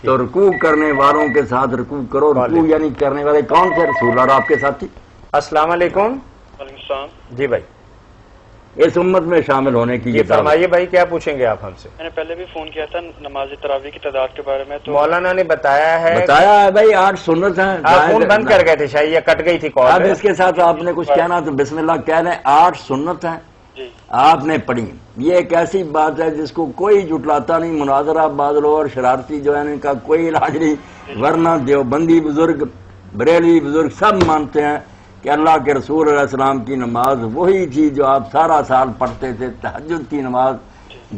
S2: تو رکوع کرنے والوں کے ساتھ رکوع کرو. رکوع یعنی کرنے والے کون سے؟ رسول اور آپ کے ساتھی.
S1: السلام علیکم.
S15: وعلیکم السلام.
S1: جی بھائی،
S2: اس امت میں شامل ہونے کی
S1: یہ فرمائیے بھائی، کیا پوچھیں گے آپ ہم سے؟
S15: میں نے پہلے بھی فون کیا تھا نماز تراویح کی تعداد کے بارے میں، تو
S1: مولانا نے بتایا ہے
S2: بھائی 8 سنت ہیں.
S1: آپ فون بند کر گئے تھے شاید، یہ کٹ گئی تھی کال.
S2: اب اس کے ساتھ آپ نے کچھ کہنا تو بسم اللہ کہہ رہے ہیں. 8 سنت ہیں آپ نے پڑھی. یہ ایک ایسی بات ہے جس کو کوئی جٹلاتا نہیں. مناظرہ بعض لوگ اور شرارتی جو ہے ان کا کوئی علاج نہیں، ورنہ دیوبندی بزرگ بریلوی بزرگ سب مانتے ہیں کہ اللہ کے رسول علیہ السلام کی نماز وہی تھی جو آپ سارا سال پڑھتے تھے. تہجد کی نماز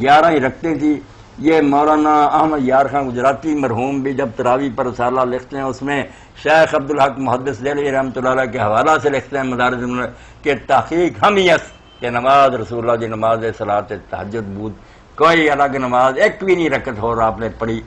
S2: 11 ہی رکھتے تھی. یہ مولانا احمد یار خان گجراتی مرحوم بھی جب تراویح پر رسالہ لکھتے ہیں اس میں شیخ عبدالحق محدث دہلوی رحمۃ اللہ علیہ کے حوالہ سے لکھتے ہیں مدارج کہ تحقیق ہم یس کہ نماز رسول اللہ کی نماز صلاۃ تہجد بود، کوئی الگ نماز ایک بھی نہیں رکعت اور آپ نے پڑھی،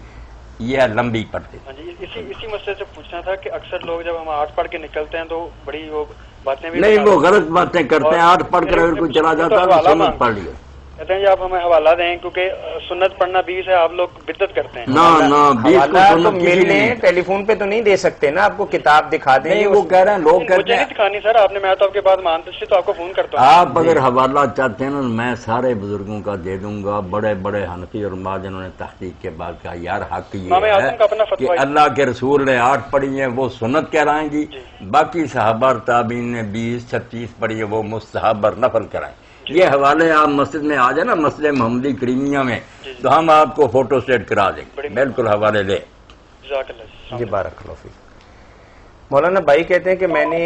S2: یہ لمبی پڑھتے.
S15: اسی مسئلے سے پوچھنا تھا کہ اکثر لوگ جب ہم 8 پڑھ کے نکلتے ہیں تو بڑی وہ باتیں بھی
S2: نہیں، وہ غلط باتیں کرتے ہیں. 8 پڑھ کر اگر کوئی چلا جاتا ہے تو سنت پڑھ لیا.
S15: کہتے ہیں آپ ہمیں حوالہ دیں کیونکہ سنت پڑھنا 20 ہے، آپ لوگ بدعت کرتے ہیں.
S1: تو ملنے ٹیلی فون پہ تو نہیں دے سکتے نا، آپ کو کتاب دکھا دیں.
S2: وہ کہہ رہے ہیں لوگ
S15: مجھے نہیں دکھانی سر، آپ نے میں تو آپ کے بعد مانتے تھے تو آپ کو فون کرتا ہوں.
S2: آپ اگر حوالہ چاہتے ہیں نا میں سارے بزرگوں کا دے دوں گا، بڑے بڑے حنفی اور علماء جنہوں نے تحقیق کے بعد کہا یار حق یہ ہے کہ اللہ کے رسول نے 8 پڑھی ہیں وہ سنت کہلائیں گی، باقی صحابہ اور تابعین نے 20-36 پڑھی ہے وہ مستحب اور نفل کرائیں. یہ حوالے آپ مسجد میں آ جائیں نا، مسجد محمدی کریمیہ میں، تو ہم آپ کو فوٹو سٹیٹ کرا دیں گے. بالکل حوالے لے.
S1: جی بارک اللہ فیک. مولانا بھائی کہتے ہیں کہ میں نے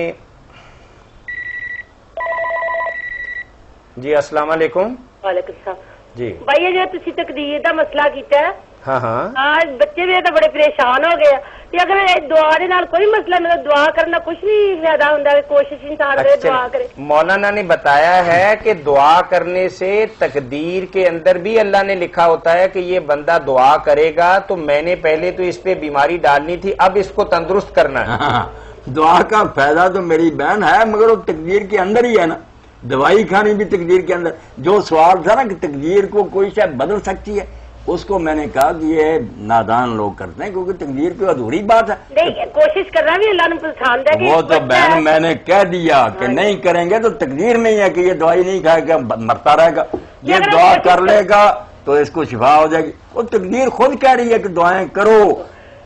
S1: جی السلام علیکم.
S16: وعلیکم السلام.
S1: جی
S16: بھائی جو تسی تقدیر دا مسئلہ کیتا ہے،
S1: ہاں
S16: بچے بھی تو بڑے پریشان ہو گئے. اگر دعا دے نال کوئی مسئلہ نہیں، دعا کرنا کچھ نہیں فائدہ ہوندا، کوشش انسان کرے دعا کرے.
S1: مولانا نے بتایا ہے کہ دعا کرنے سے تقدیر کے اندر بھی اللہ نے لکھا ہوتا ہے کہ یہ بندہ دعا کرے گا تو میں نے پہلے تو اس پہ بیماری ڈالنی تھی، اب اس کو تندرست کرنا ہے.
S2: دعا کا فائدہ تو میری بہن ہے مگر وہ تقدیر کے اندر ہی ہے نا. دوائی کھانی بھی تقدیر کے اندر. جو سوال تھا نا کہ تقدیر کو کوئی شاید بدل سکتی ہے، اس کو میں نے کہا کہ یہ نادان لوگ کرتے ہیں کیونکہ تقدیر کی ادھوری بات ہے.
S16: کوشش کرنا بھی اللہ نے پسند ہے.
S2: وہ تو بہن میں نے کہہ دیا کہ نہیں کریں گے تو تقدیر نہیں ہے کہ یہ دوائی نہیں کھائے گا مرتا رہے گا. یہ دعا کر لے گا تو اس کو شفا ہو جائے گی. وہ تقدیر خود کہہ رہی ہے کہ دعائیں کرو.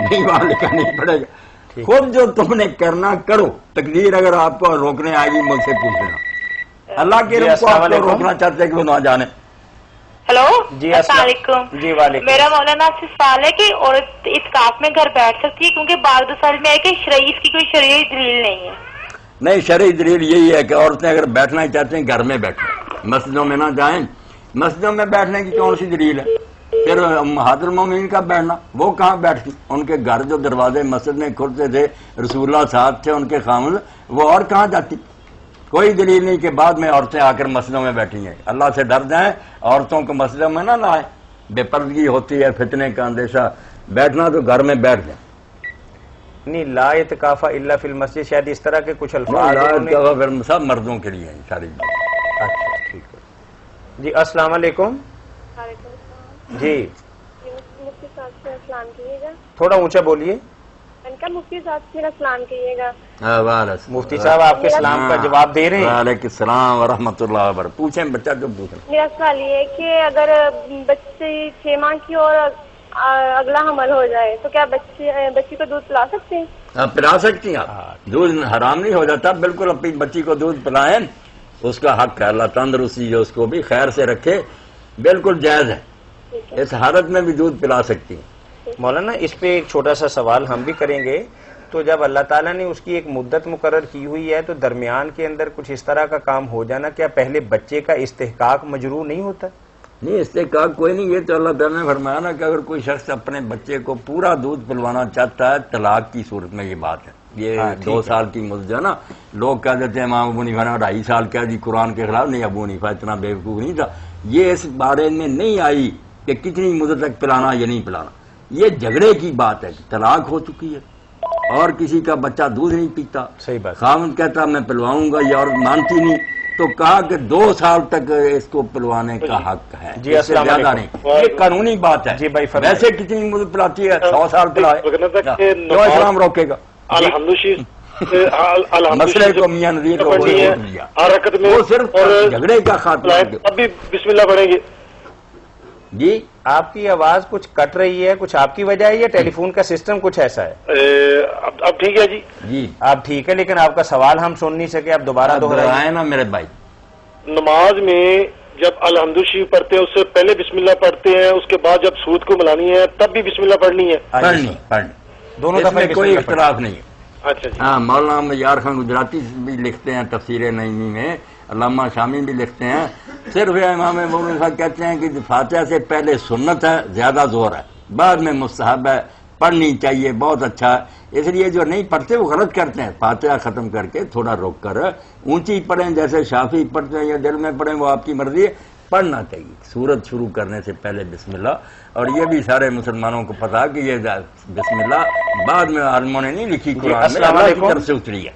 S2: نہیں وہاں لکھا نہیں پڑے گا. خود جو تم نے کرنا کرو. تقدیر اگر آپ کو روکنے آئے گی مجھ سے پوچھ لینا. اللہ کے رب کو آپ کو روکنا چاہتے ہیں کہ وہ نہ جانے.
S5: ہلو
S1: جی
S5: السلام علیکم.
S1: جی وعلیکم.
S5: میرا مولانا آپ سے سوال ہے کہ عورت اعتکاف میں گھر بیٹھ سکتی ہے کیونکہ بعض دوسرے میں ہے کہ شرعی کی کوئی شرعی دلیل نہیں ہے.
S2: نہیں شرعی دلیل یہی ہے کہ عورتیں اگر بیٹھنا ہی چاہتے ہیں گھر میں بیٹھیں, مسجدوں میں نہ جائیں. مسجدوں میں بیٹھنے کی کون سی دلیل ہے؟ پھر امہات المومنین کا بیٹھنا وہ کہاں بیٹھتی؟ ان کے گھر جو دروازے مسجد میں کھلتے تھے رسول اللہ صاحب تھے ان کے خامد, وہ اور کہاں جاتی؟ کوئی دلیل نہیں کہ بعد میں عورتیں آ کر مسجدوں میں بیٹھی ہیں. اللہ سے ڈر جائیں, عورتوں کو مسجدوں میں نہ لائیں. بے پردگی ہوتی ہے, فتنے کا اندیشہ. بیٹھنا تو گھر میں بیٹھ جائیں.
S1: نہیں لا اعتکاف الا فی المسجد, شاید اس طرح کے کچھ الفاظ
S2: سب مردوں کے لیے ہیں ساری بات.
S1: اچھا ٹھیک ہے جی. السلام علیکم. جی
S17: مفتی صاحب سے سلام کیجیے گا.
S1: تھوڑا اونچا بولیے.
S17: ان کا مفتی صاحب سے میرا سلام کیجیے گا.
S2: مفتی
S1: صاحب آپ کے سلام کا جواب دے رہے ہیں.
S2: وعلیکم السلام ورحمۃ اللہ وبرکاتہ. پوچھیں بچہ جو پوچھیں.
S17: میرا سوال یہ ہے کہ اگر بچے 6 ماہ کی اور اگلا حمل ہو جائے تو کیا بچی کو دودھ پلا سکتے ہیں؟
S2: پلا سکتی ہیں آپ. دودھ حرام نہیں ہو جاتا. بالکل اپنی بچی کو دودھ پلائیں, اس کا حق ہے. اللہ تندرستی جو اس کو بھی خیر سے رکھے, بالکل جائز ہے. اس حالت میں بھی دودھ پلا سکتی ہیں.
S1: مولانا اس پہ ایک چھوٹا سا سوال ہم بھی کریں گے. تو جب اللہ تعالیٰ نے اس کی ایک مدت مقرر کی ہوئی ہے تو درمیان کے اندر کچھ اس طرح کا کام ہو جانا, کیا پہلے بچے کا استحقاق مجروح نہیں ہوتا؟
S2: نہیں استحقاق کوئی نہیں. یہ تو اللہ تعالیٰ نے فرمایا نا کہ اگر کوئی شخص اپنے بچے کو پورا دودھ پلوانا چاہتا ہے, طلاق کی صورت میں یہ بات ہے. یہ 2 سال کی مدت ہے نا. لوگ کہہ دیتے ہیں امام ابو حنیفہ نے 2.5 سال کہہ دی قرآن کے خلاف. نہیں, ابو حنیفہ اتنا بیوقوف نہیں تھا. یہ اس بارے میں نہیں آئی کہ کتنی مدت تک پلانا یا نہیں پلانا. یہ جھگڑے کی بات ہے کہ طلاق ہو چکی ہے اور کسی کا بچہ دودھ نہیں پیتا.
S1: صحیح بات.
S2: خاوند کہتا میں پلواؤں گا, یا عورت مانتی نہیں, تو کہا کہ 2 سال تک اس کو پلوانے کا حق ہے.
S1: جی السلام علیکم.
S2: یہ قانونی بات ہے.
S1: جی بھائی
S2: ویسے کتنی مدت پلاتی ہے؟ 100 سال پلائے, جو اسلام روکے گا. مسئلے کو میاں نذیر کو وہ صرف جھگڑے کا خاتمہ.
S14: ابھی بسم اللہ پڑھیں گے.
S1: جی آپ کی آواز کچھ کٹ رہی ہے, کچھ آپ کی وجہ ہے یا ٹیلی فون کا سسٹم کچھ ایسا ہے؟
S14: اب ٹھیک ہے جی.
S2: جی
S1: آپ ٹھیک ہے, لیکن آپ کا سوال ہم سن نہیں سکے. آپ دوبارہ
S2: دوہرائیں نا میرے بھائی.
S14: نماز میں جب الحمد شریف پڑھتے ہیں اس سے پہلے بسم اللہ پڑھتے ہیں, اس کے بعد جب سود کو ملانی ہے تب بھی بسم اللہ پڑھنی ہے.
S2: پڑھنی
S1: دونوں دفعہ
S2: کوئی اختلاف نہیں ہے.
S14: اچھا جی.
S2: ہاں مولانا یار خان گجراتی بھی لکھتے ہیں تفسیر نعیمی میں, علامہ شامی بھی لکھتے ہیں. صرف امام ابو حنیفہ کہتے ہیں کہ فاتحہ سے پہلے سنت ہے, زیادہ زور ہے, بعد میں مستحب ہے, پڑھنی چاہیے, بہت اچھا ہے. اس لیے جو نہیں پڑھتے وہ غلط کرتے ہیں. فاتحہ ختم کر کے تھوڑا روک کر اونچی پڑھیں, جیسے شافی پڑھتے ہیں, یا دل میں پڑھیں, وہ آپ کی مرضی ہے. پڑھنا چاہیے سورت شروع کرنے سے پہلے بسم اللہ. اور یہ بھی سارے مسلمانوں کو پتا کہ یہ بسم اللہ بعد میں عالموں نے نہیں لکھی, قرآن میں اللہ کی طرف سے اتری ہے.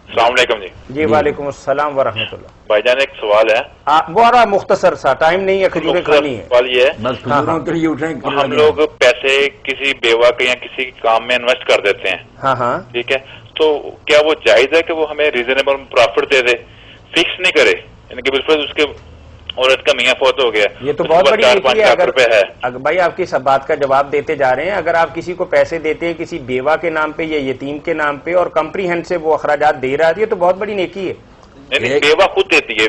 S4: السلام علیکم. جی
S1: جی وعلیکم السلام ورحمۃ اللہ.
S4: بھائی جان ایک سوال ہے,
S1: بڑا مختصر سا, ٹائم نہیں ہے, کھجوریں کھانی ہے.
S4: سوال یہ ہے,
S2: بس کھجوروں کے لیے اٹھیں.
S4: ہم لوگ پیسے کسی بیوہ کے یا کسی کام میں انویسٹ کر دیتے ہیں.
S1: ہاں ہاں
S4: ٹھیک ہے, تو کیا وہ جائز ہے کہ وہ ہمیں ریزنیبل پروفٹ دے دے, فکس نہیں کرے, یعنی کہ بالکل اس کے عورت کا میاں فوت ہو گیا,
S1: یہ تو بہت بڑی نیکی ہے.
S4: اگر
S1: بھائی آپ کی سب بات کا جواب دیتے جا رہے ہیں. اگر آپ کسی کو پیسے دیتے ہیں کسی بیوہ کے نام پہ یا یتیم کے نام پہ اور کمپریہنسو وہ اخراجات دے رہا ہے, یہ تو بہت بڑی نیکی ہے.
S4: نہیں, بیوہ خود دیتی ہے.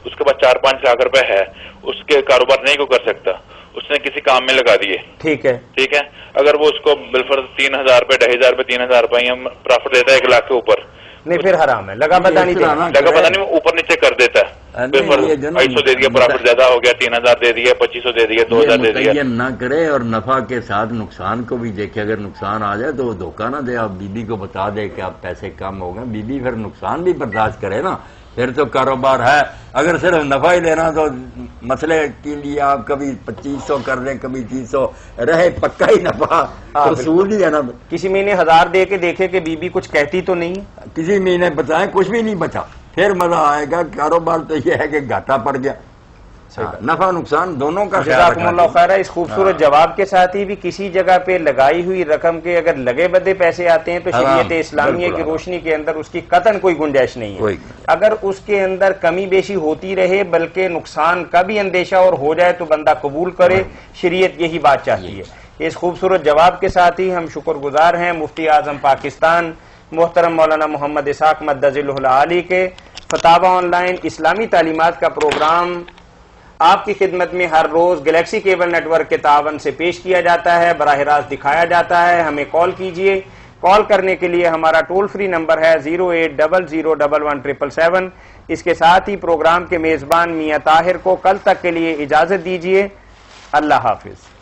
S4: اس کے پاس 4-5 لاکھ روپے ہے, اس کے کاروبار نہیں کو کر سکتا, اس نے کسی کام میں لگا دیے.
S1: ٹھیک ہے,
S4: ٹھیک ہے, اگر وہ اس کو بالفرض 3,000 روپے 2,500 روپے 3,000 روپے پروفٹ دیتا ہے 1 لاکھ کے اوپر,
S1: نہیں پھر حرام ہے. لگا پتا نہیں
S4: اوپر نیچے کر دیتا ہے. 250 دے دیا, پروفٹ زیادہ ہو گیا, 3,000 دے دیا, 2,500 دے دیا, 2,000 دے دیا.
S2: نہ کرے اور نفع کے ساتھ نقصان کو بھی دیکھے. اگر نقصان آ جائے تو وہ دھوکہ نہ دے. آپ بیوی کو بتا دے کہ آپ پیسے کم ہو گئے, بیوی پھر نقصان بھی برداشت کرے نا. پھر تو کاروبار ہے. اگر صرف نفع ہی لینا تو مسئلے کے لیے آپ کبھی 2,500 کر دیں, کبھی 300 رہے, پکا ہی نفع تو سود ہی ہے نا.
S1: کسی مہینے 1,000 دے کے دیکھے کہ بیوی کچھ کہتی تو نہیں,
S2: کسی مہینے بچائیں, کچھ بھی نہیں بچا, پھر مزہ آئے گا. کاروبار تو یہ ہے کہ گھاٹا پڑ گیا. نفع نقصان دونوں کا خیال
S1: جزاکم اللہ
S2: رکھنا
S1: خیر. اس خوبصورت جواب کے ساتھ ہی بھی کسی جگہ پہ لگائی ہوئی رقم کے اگر لگے بدے پیسے آتے ہیں تو شریعت اسلامیہ کی روشنی کے اندر اس کی قطعاً کوئی گنجائش نہیں ہے. اگر اس کے اندر کمی بیشی ہوتی رہے بلکہ نقصان کا بھی اندیشہ اور ہو جائے تو بندہ قبول کرے. شریعت یہی بات چاہتی ہے. اس خوبصورت جواب کے ساتھ ہی ہم شکر گزار ہیں مفتی اعظم پاکستان محترم مولانا محمد اسحاق مدظلہ العالی کے. فتاوی آن لائن اسلامی تعلیمات کا پروگرام آپ کی خدمت میں ہر روز گلیکسی کیبل نیٹ ورک کے تعاون سے پیش کیا جاتا ہے، براہ راست دکھایا جاتا ہے. ہمیں کال کیجئے. کال کرنے کے لیے ہمارا ٹول فری نمبر ہے 08001117777. اس کے ساتھ ہی پروگرام کے میزبان میاں طاہر کو کل تک کے لیے اجازت دیجئے. اللہ حافظ.